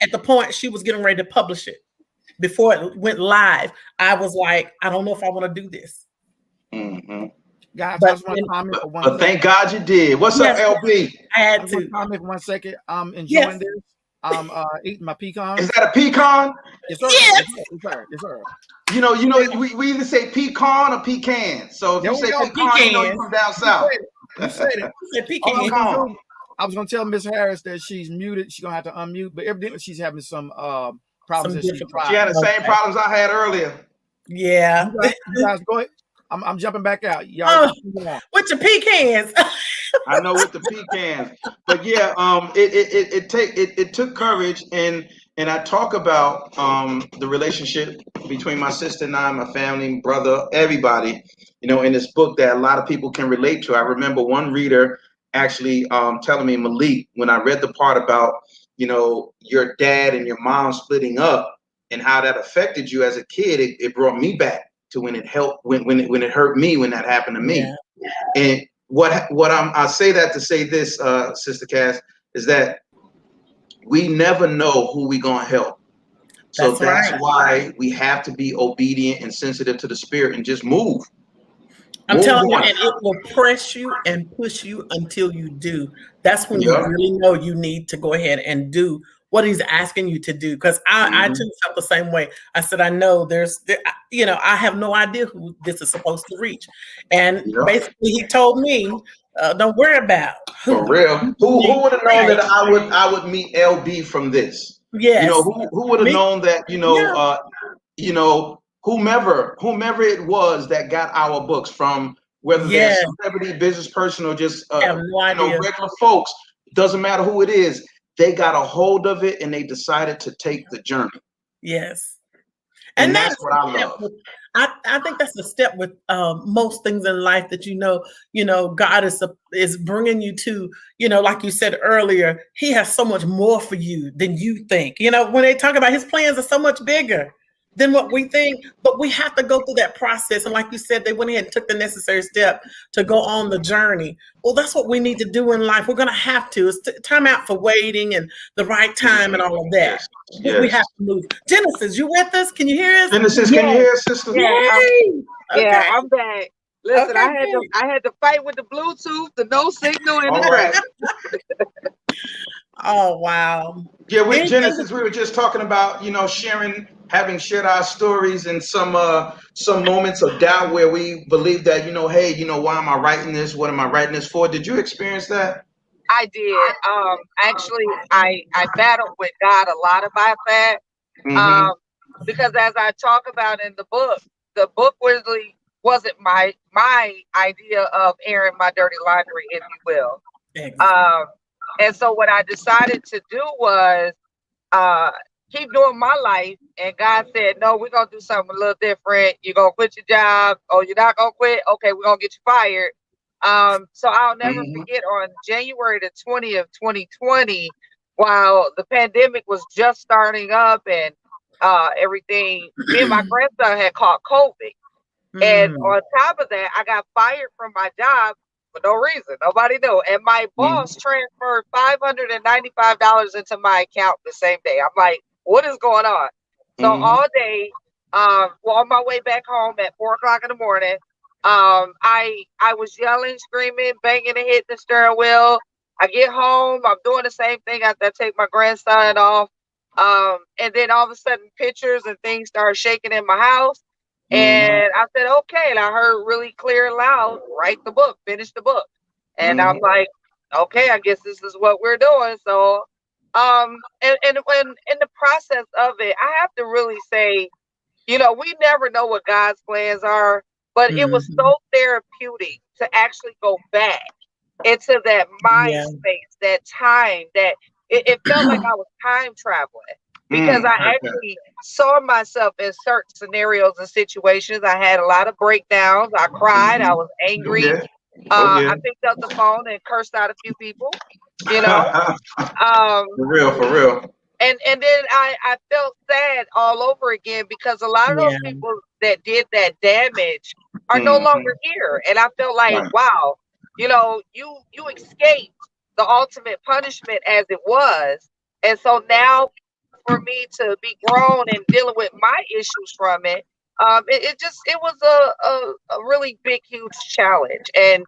at the point she was getting ready to publish it, before it went live, I was like, I don't know if I want to do this. Mhm. Guys, I But just want to then, comment for 1 But second. thank God you did. What's up, yes, LB? I I had just want to. to comment for 1 second. I'm Yes, enjoying this. I'm eating my Is pecans. that a pecan? Yes, sir. yes. Yes, sir. Yes, sir. Yes, sir. We either say pecan or pecan. So if There you we say go. pecan, you Pecans. from down You south. said it. You said it. I said All I was pecans. gonna Pecan. do, I was gonna tell Miss Harris that she's muted. She's gonna have to unmute, but evidently she's having some problems Some that she's difficult. She had driving. the same Okay. problems I had earlier. Yeah. You guys go ahead. I'm jumping back out. Y'all Oh, continue on. with your pecans. I know with the pecans, but yeah, it took courage, and I talk about the relationship between my sister and I, my family, brother, everybody, in this book that a lot of people can relate to. I remember one reader actually telling me, Malik, when I read the part about your dad and your mom splitting up and how that affected you as a kid, it brought me back to when it helped when it hurt me when that happened to me. Yeah. And I say that to say this, Sister Cass, is that we never know who we gonna help. So That's that's right. why we have to be obedient and sensitive to the spirit and just move. I'm Move telling you, on and it. it will press you and push you until you do. That's when you Yeah. really know you need to go ahead and do what he's asking you to do. Because I too felt the same way. I said, I know I have no idea who this is supposed to reach. And basically he told me, don't worry about who. For real. Who would have known that I would meet LB from this? Yes. You know, who would have known that, whomever it was that got our books, from whether they're celebrity, business person, or just regular folks, doesn't matter who it is, they got a hold of it and they decided to take the journey. Yes. And that's what I love. I think that's the step with most things in life, that God is bringing you to, like you said earlier, he has so much more for you than you think. When they talk about his plans are so much bigger than what we think, but we have to go through that process. And like you said, they went ahead and took the necessary step to go on the journey. Well, that's what we need to do in life. We're going to have to. It's time out for waiting and the right time and all of that. Yes. We have to move. Genesis, you with us? Can you hear us? Genesis, can you hear us, sister? Yeah, I'm back. Listen, I had to fight with the Bluetooth, the no signal, and the rest. Oh, wow. Yeah, with Genesis, we were just talking about, having shared our stories and some moments of doubt where we believe that, hey, why am I writing this? What am I writing this for? Did you experience that? I did. Actually, I battled with God a lot about that. Because as I talk about in the book really wasn't my idea of airing my dirty laundry, if you will. And so what I decided to do was keep doing my life. And God said, no, we're going to do something a little different. You're going to quit your job. Oh, you're not going to quit? Okay, we're going to get you fired. So I'll never forget, on January the 20th, 2020, while the pandemic was just starting up and everything, me and my grandson had caught COVID. And on top of that, I got fired from my job for no reason. Nobody knew. And my boss transferred $595 into my account the same day. I'm like, what is going on? So all day, on my way back home at 4:00 in the morning, I was yelling, screaming, banging and hitting the steering wheel. I get home, I'm doing the same thing after I take my grandson off. And then all of a sudden pictures and things started shaking in my house. And I said, okay. And I heard really clear and loud, write the book, finish the book. And I'm like, okay, I guess this is what we're doing. So, and when in the process of it, I have to really say, we never know what God's plans are, but it was so therapeutic to actually go back into that mind space, that time, that it felt like I was time traveling. Because I actually saw myself in certain scenarios and situations. I had a lot of breakdowns. I cried. I was angry. I picked up the phone and cursed out a few people, For real. And then I felt sad all over again, because a lot of those people that did that damage are no longer here. And I felt like, wow, you escaped the ultimate punishment as it was. And so now, for me to be grown and dealing with my issues from it, it was a really big, huge challenge. And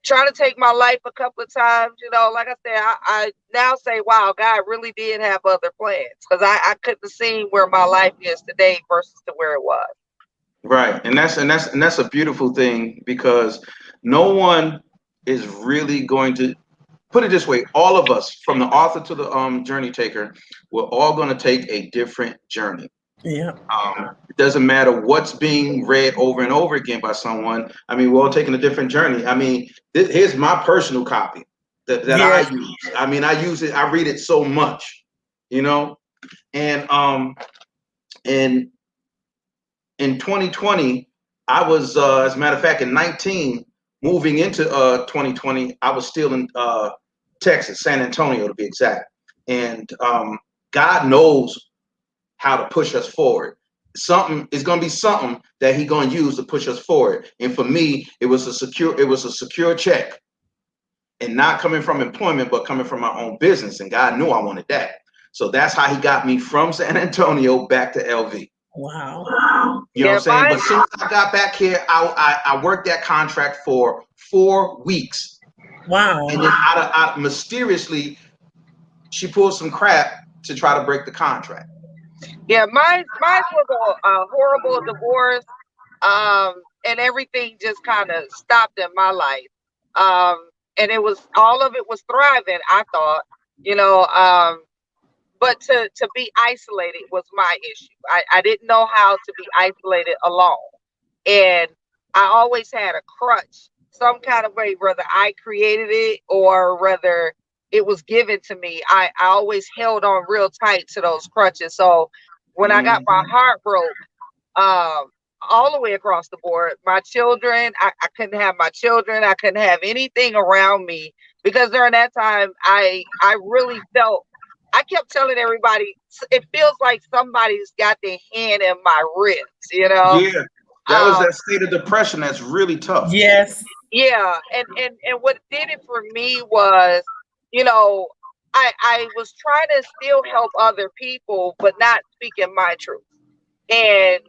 trying to take my life a couple of times, like I said, I now say, wow, God really did have other plans, because I couldn't see where my life is today versus to where it was. Right, and that's a beautiful thing, because no one is really going to. Put it this way, all of us, from the author to the journey taker, we're all going to take a different journey. Yeah. It doesn't matter what's being read over and over again by someone. I mean, we're all taking a different journey. I mean, here's my personal copy that I use. I mean, I use it. I read it so much, and in 2020, I was, as a matter of fact, in 19, moving into 2020, I was still in Texas, San Antonio to be exact. And God knows how to push us forward. Something is going to be something that He's going to use to push us forward. And for me, it was a secure check, and not coming from employment, but coming from my own business. And God knew I wanted that. So that's how He got me from San Antonio back to LV. Wow. You know what I'm saying? But as soon as I got back here, I worked that contract for 4 weeks. Wow. And then mysteriously, she pulled some crap to try to break the contract? Yeah, mine was a horrible divorce, and everything just kind of stopped in my life. And it was all of it was thriving, I thought, you know. But to be isolated was my issue. I didn't know how to be isolated alone, and I always had a crutch, some kind of way, whether I created it or whether it was given to me. I always held on real tight to those crutches. So when I got my heart broke, all the way across the board, my children, I couldn't have my children. I couldn't have anything around me because during that time, I really felt, I kept telling everybody, it feels like somebody's got their hand in my ribs, you know? Yeah, that was that state of depression that's really tough. Yes. Yeah, and what did it for me was, you know, I was trying to still help other people, but not speaking my truth. And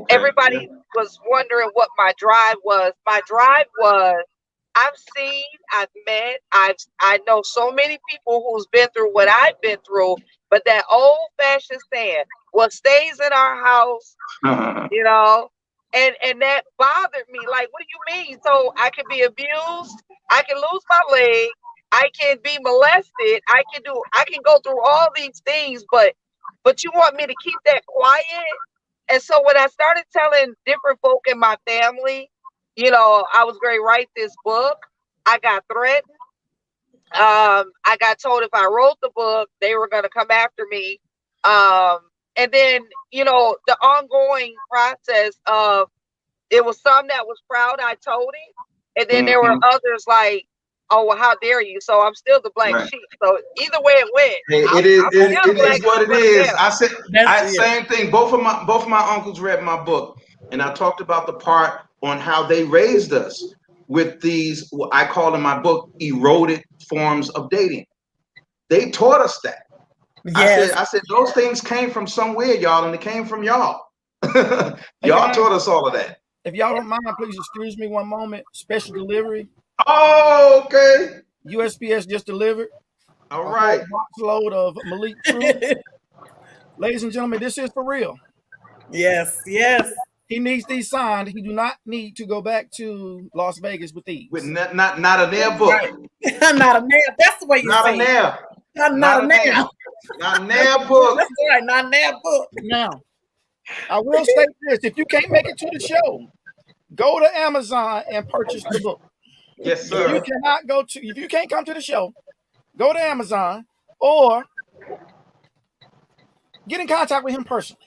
everybody was wondering what my drive was. My drive was, I've seen, I've met, I know so many people who's been through what I've been through, but that old fashioned saying, what stays in our house, you know, and that bothered me. Like, what do you mean? So I can be abused, I can lose my leg, I can be molested, I can go through all these things, but you want me to keep that quiet? And so when I started telling different folk in my family, you know, I was going to write this book, I got threatened. I got told if I wrote the book, they were going to come after me. And then, you know, the ongoing process of, it was some that was proud I told it. And then there were others like, oh, well, how dare you? So I'm still the black sheep. So either way it went. Hey, it is what it is. I said, same thing. Both of my uncles read my book, and I talked about the part on how they raised us with these, I call in my book, eroded forms of dating. They taught us that. Yes. I said those things came from somewhere, y'all, and it came from y'all. Y'all taught us all of that. If y'all don't mind, please excuse me one moment. Special delivery. Oh, okay. USPS just delivered. All right. A box load of Malik Truth. Ladies and gentlemen, this is for real. Yes, yes. He needs these signed. He do not need to go back to Las Vegas with these. With not a nail book. Right. Not a nail. That's the way you say it. Not a nail. Not a nail book. That's right. Not a nail book. Now, I will say this: if you can't make it to the show, go to Amazon and purchase the book. Yes, sir. If you can't come to the show, go to Amazon or get in contact with him personally.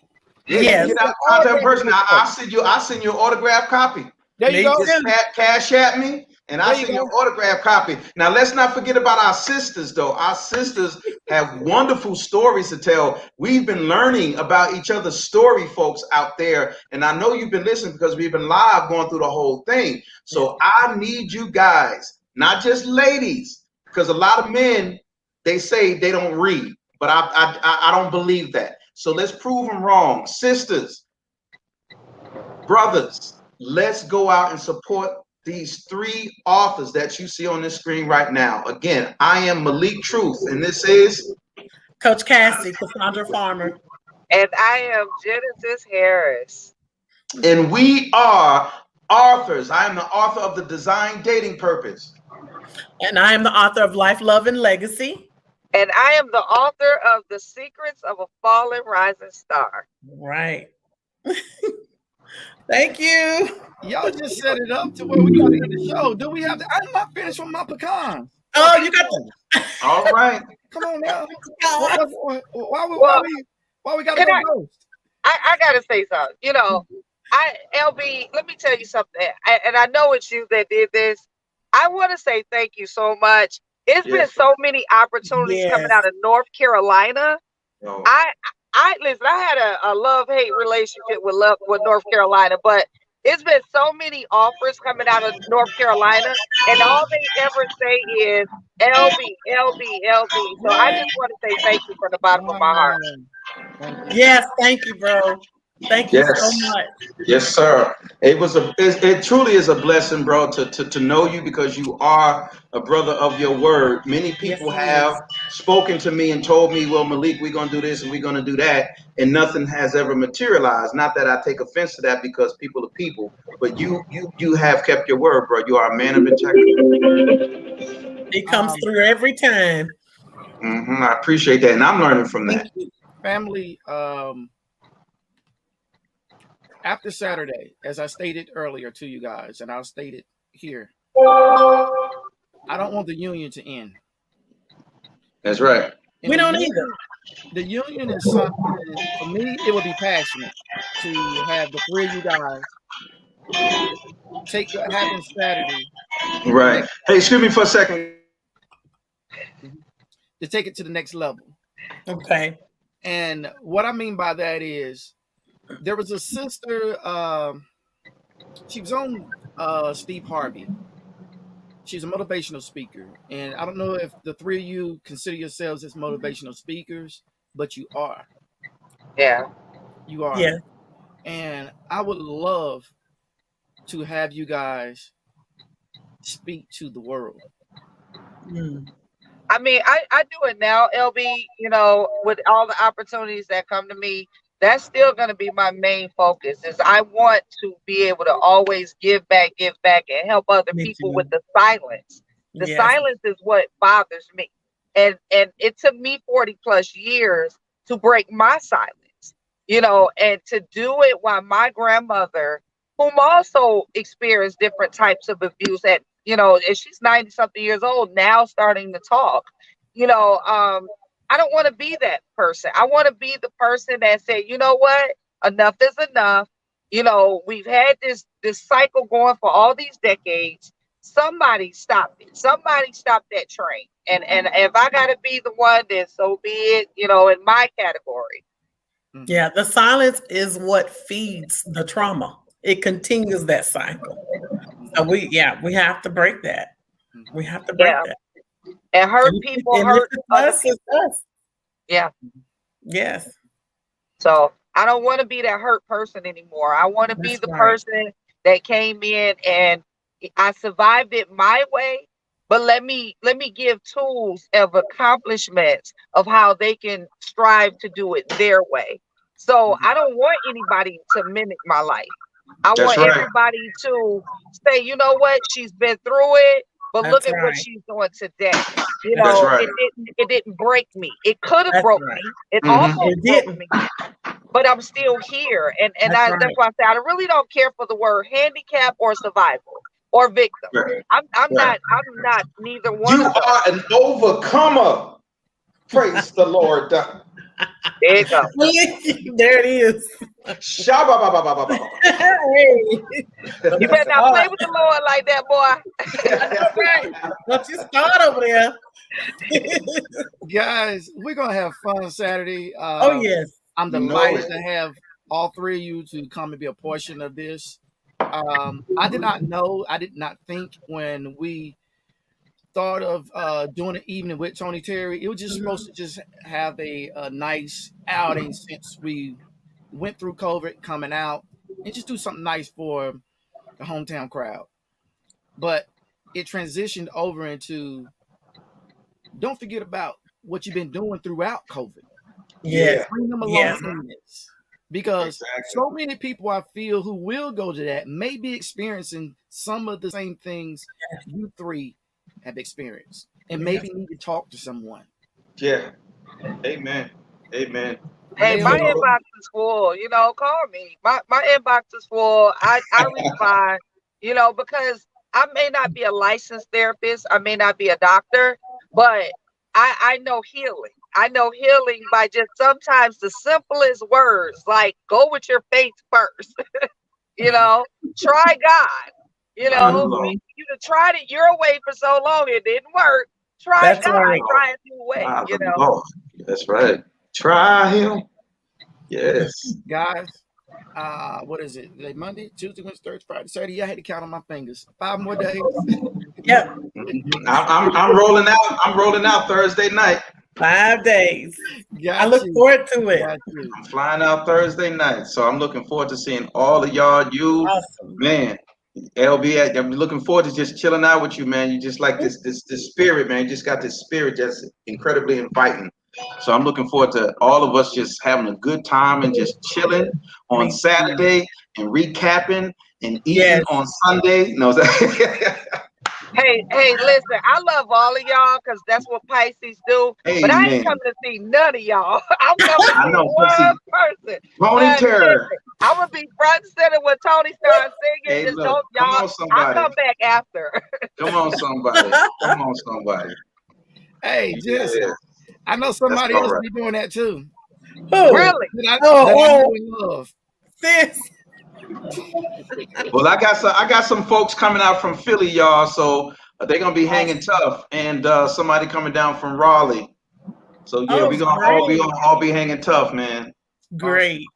Yeah, get in contact with person. I'll send you an autographed copy. There you go. Just cash at me, and I'll send you an autographed copy. Now, let's not forget about our sisters, though. Our sisters have wonderful stories to tell. We've been learning about each other's story, folks, out there. And I know you've been listening because we've been live going through the whole thing. So I need you guys, not just ladies, because a lot of men, they say they don't read, but I don't believe that. So let's prove them wrong. Sisters, brothers, let's go out and support these three authors that you see on this screen right now. Again, I am Malik Truth, and this is Coach Cassie, Cassandra Farmer. And I am Genesis Harris. And we are authors. I am the author of The Design Dating Purpose. And I am the author of Life, Love, and Legacy. And I am the author of The Secrets of a Fallen Rising Star. Right. Thank you. Y'all just set it up to where we got to end the show. Do we have to? I'm not finished with my pecans. Oh, you got to. All right. Come on now. Why we got to go ghost? I got to say something. You know, LB, let me tell you something. And I know it's you that did this. I want to say thank you so much. It's been so many opportunities coming out of North Carolina. Oh. I listen, I had a love-hate relationship with North Carolina, but it's been so many offers coming out of North Carolina, and all they ever say is LB, LB, LB. So I just want to say thank you from the bottom of my heart. Yes, thank you, bro. Thank you so much. Yes, sir. It truly is a blessing, bro, to know you, because you are a brother of your word. Many people have spoken to me and told me, well, Malik, we're gonna do this and we're gonna do that, and nothing has ever materialized. Not that I take offense to that, because people are people, but you have kept your word, bro. You are a man of integrity. It comes through every time. I appreciate that, and I'm learning from that. Family, after Saturday, as I stated earlier to you guys, and I'll state it here, I don't want the union to end. That's right. And we don't either. The union is something, for me, it would be passionate to have the three of you guys take what happened Saturday. Right. Hey, excuse me for a second. To take it to the next level. Okay. And what I mean by that is, there was a sister, she was on Steve Harvey. She's a motivational speaker. And I don't know if the three of you consider yourselves as motivational speakers, but you are. Yeah. You are. Yeah. And I would love to have you guys speak to the world. I mean, I do it now, LB, you know, with all the opportunities that come to me. That's still going to be my main focus, is I want to be able to always give back, and help other people with the silence. The silence is what bothers me. And it took me 40 plus years to break my silence, you know, and to do it while my grandmother, whom also experienced different types of abuse at, you know, and she's 90 something years old now, starting to talk, you know, I don't want to be that person. I want to be the person that said, you know what, enough is enough. You know, we've had this cycle going for all these decades. Somebody stop it. Somebody stop that train. And if I got to be the one, then so be it, you know, in my category. Yeah, the silence is what feeds the trauma. It continues that cycle. So we have to break that. We have to break that. And hurt people hurt other people. Yeah. Yes. So I don't want to be that hurt person anymore. I want to be the person that came in and I survived it my way, but let me give tools of accomplishments of how they can strive to do it their way. So I don't want anybody to mimic my life. I want everybody to say, you know what, she's been through it, but look at what she's doing today. You know, it didn't break me. It could have broke me. It almost broke me, but I'm still here. And that's why I say I really don't care for the word handicap or survival or victim. I'm not neither one. You are an overcomer. Praise the Lord. There you go. There it is. You better not play with the Lord like that, boy. That's right. Don't you start over there. Guys, we're going to have fun Saturday. Oh, yes. I'm delighted to have all three of you to come and be a portion of this. I did not think when we thought of doing an evening with Tony Terry, it was just supposed to just have a nice outing since we went through COVID, coming out, and just do something nice for the hometown crowd. But it transitioned over into, don't forget about what you've been doing throughout COVID. Yeah. Bring them along in this. Because so many people, I feel, who will go to that may be experiencing some of the same things you three have experienced, and maybe need to talk to someone. Yeah. Amen. Amen. Hey, my inbox is full. You know, call me. My inbox is full. I respond. You know, because I may not be a licensed therapist, I may not be a doctor, but I know healing. I know healing by just sometimes the simplest words, like go with your faith first. You know, try God. You know, you tried it your way for so long, it didn't work. Try God, try a new way. You know, that's right. Try Him. Yes, guys. What is it? Like Monday, Tuesday, Wednesday, Thursday, Friday, Saturday. I had to count on my fingers. 5 more days. Yep. I'm rolling out. I'm rolling out Thursday night. 5 days. Got I look you. forward to it. Got you. I'm flying out Thursday night, so I'm looking forward to seeing all of y'all. You, Awesome. man, LB, I'm looking forward to just chilling out with you, man. You just like this spirit, man. You just got this spirit that's incredibly inviting. So I'm looking forward to all of us just having a good time and just chilling on Me too. Saturday and recapping and eating Yes. on Sunday. No, Hey, listen, I love all of y'all because that's what Pisces do. But I ain't amen. coming to see none of y'all. I'm coming to I see know, one person. Tony But Terror. listen, I'm gonna be front and center when Tony starts singing. Hey, Just look, don't come y'all. on, somebody. I'll come back after. Come on, somebody. Come on, somebody. Hey, Genesis, Yeah, I know that's somebody all else right. be doing that too. Who? Really? That I know and love. Sis. Well, I got some folks coming out from Philly, y'all. So they're gonna be hanging tough, and somebody coming down from Raleigh. So yeah, Oh, we gonna all be hanging tough, man. great.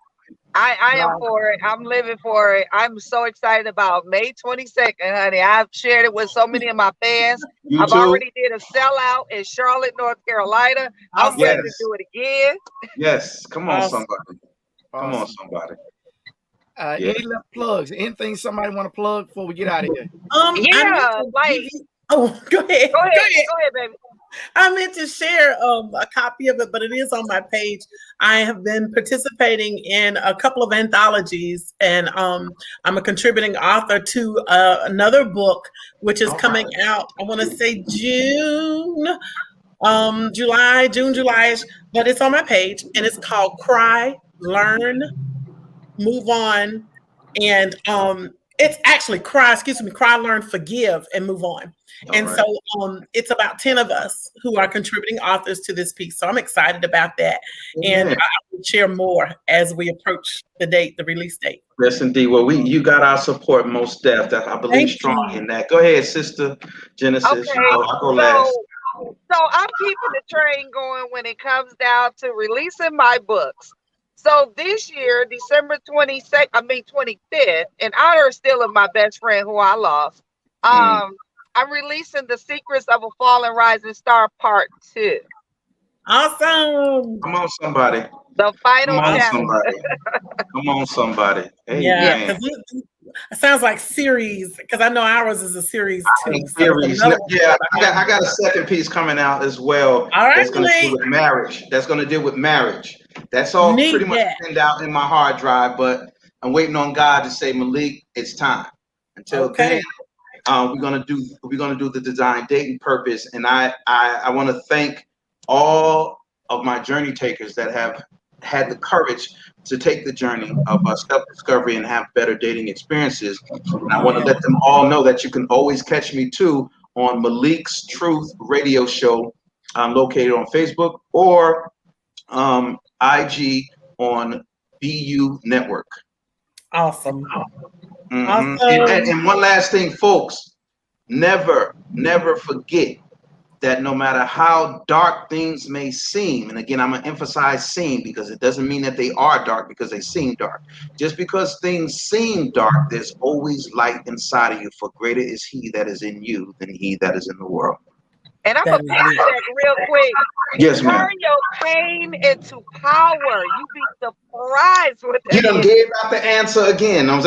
I am for it. I'm living for it. I'm so excited about May 22nd, honey. I've shared it with so many of my fans. You I've too? already did a sellout in Charlotte, North Carolina. I'm Awesome. ready to Yes, do it again. yes. Come on, Awesome. somebody. Come on, Awesome. somebody. Yeah. Any left plugs? Anything somebody want to plug before we get out of here? I meant Yeah, to like give you. Oh, go ahead. go Go ahead, ahead. go ahead, baby. I meant to share a copy of it, but it is on my page. I have been participating in a couple of anthologies, and I'm a contributing author to another book, which is coming out. I want to say June, July-ish, but it's on my page, and it's called Cry, Learn, Move On, and it's actually Cry, Learn, Forgive, and Move On. And All so right. it's about 10 of us who are contributing authors to this piece. So I'm excited about that. And Amen. I will share more as we approach the release date. Yes, indeed. Well, you got our support, most def. That I believe Thank strong you. in that. Go ahead, Sister Genesis. Okay, I'll go last. so I'm keeping the train going when it comes down to releasing my books. So this year, December 22nd, 25th, in honor still of my best friend who I lost, I'm releasing The Secrets of a Fallen Rising Star Part 2. Awesome. Come on, somebody. The final Come on, chapter. somebody. Come on, somebody. Hey, Yeah, man. because it sounds like series, because I know ours is a series too. So Series. another one. Yeah, I got a second piece coming out as well. All right, That's going to deal Malik. with marriage. That's going to deal with marriage. That's all pretty Need much that. pinned out in my hard drive, but I'm waiting on God to say, Malik, it's time. Until then, Okay. we're gonna do the design date and purpose, and I want to thank all of my journey takers that have had the courage to take the journey of self-discovery and have better dating experiences. And I want to let them all know that you can always catch me too on Malik's Truth radio show, located on Facebook or IG on BU Network. Awesome. And Awesome. one last thing, folks, never forget that no matter how dark things may seem, and again, I'm going to emphasize seem because it doesn't mean that they are dark because they seem dark. Just because things seem dark, there's always light inside of you, for greater is he that is in you than he that is in the world. And I'm going to piggyback real quick. Yes, ma'am. Turn your pain into power. You be surprised with that. You done gave out the answer again. I'm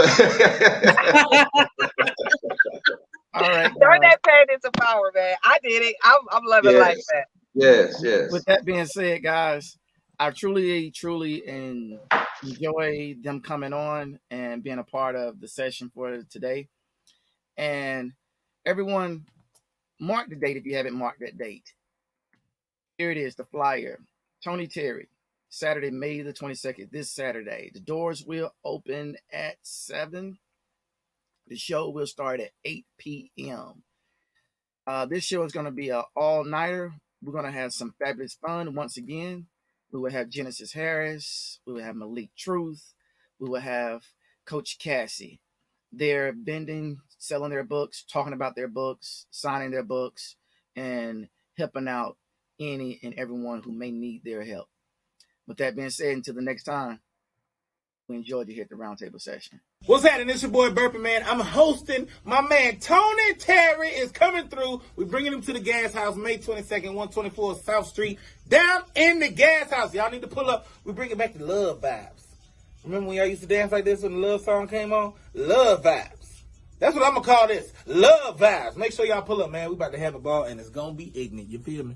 All right, Turn guys. that pain into power, man. I did it. I'm loving life, man. Yes. With that being said, guys, I truly enjoy them coming on and being a part of the session for today. And everyone, mark the date if you haven't marked that date. Here it is, the flyer. Tony Terry, Saturday, May the 22nd, this Saturday. The doors will open at 7. The show will start at 8 p.m. This show is going to be an all-nighter. We're going to have some fabulous fun once again. We will have Genesis Harris. We will have Malik Truth. We will have Coach Cassie. They're vending, selling their books, talking about their books, signing their books, and helping out any and everyone who may need their help. With that being said, until the next time. We enjoyed you here at the roundtable session. What's happening? It's your boy Burpin, man. I'm hosting. My man Tony Terry is coming through. We're bringing him to the Gas House, May 22nd, 124 South Street, down in the Gas House. Y'all need to pull up. We're bringing back the love vibes. Remember when y'all used to dance like this when the love song came on? Love vibes. That's what I'm going to call this. Love vibes. Make sure y'all pull up, man. We about to have a ball, and it's going to be ignorant. You feel me?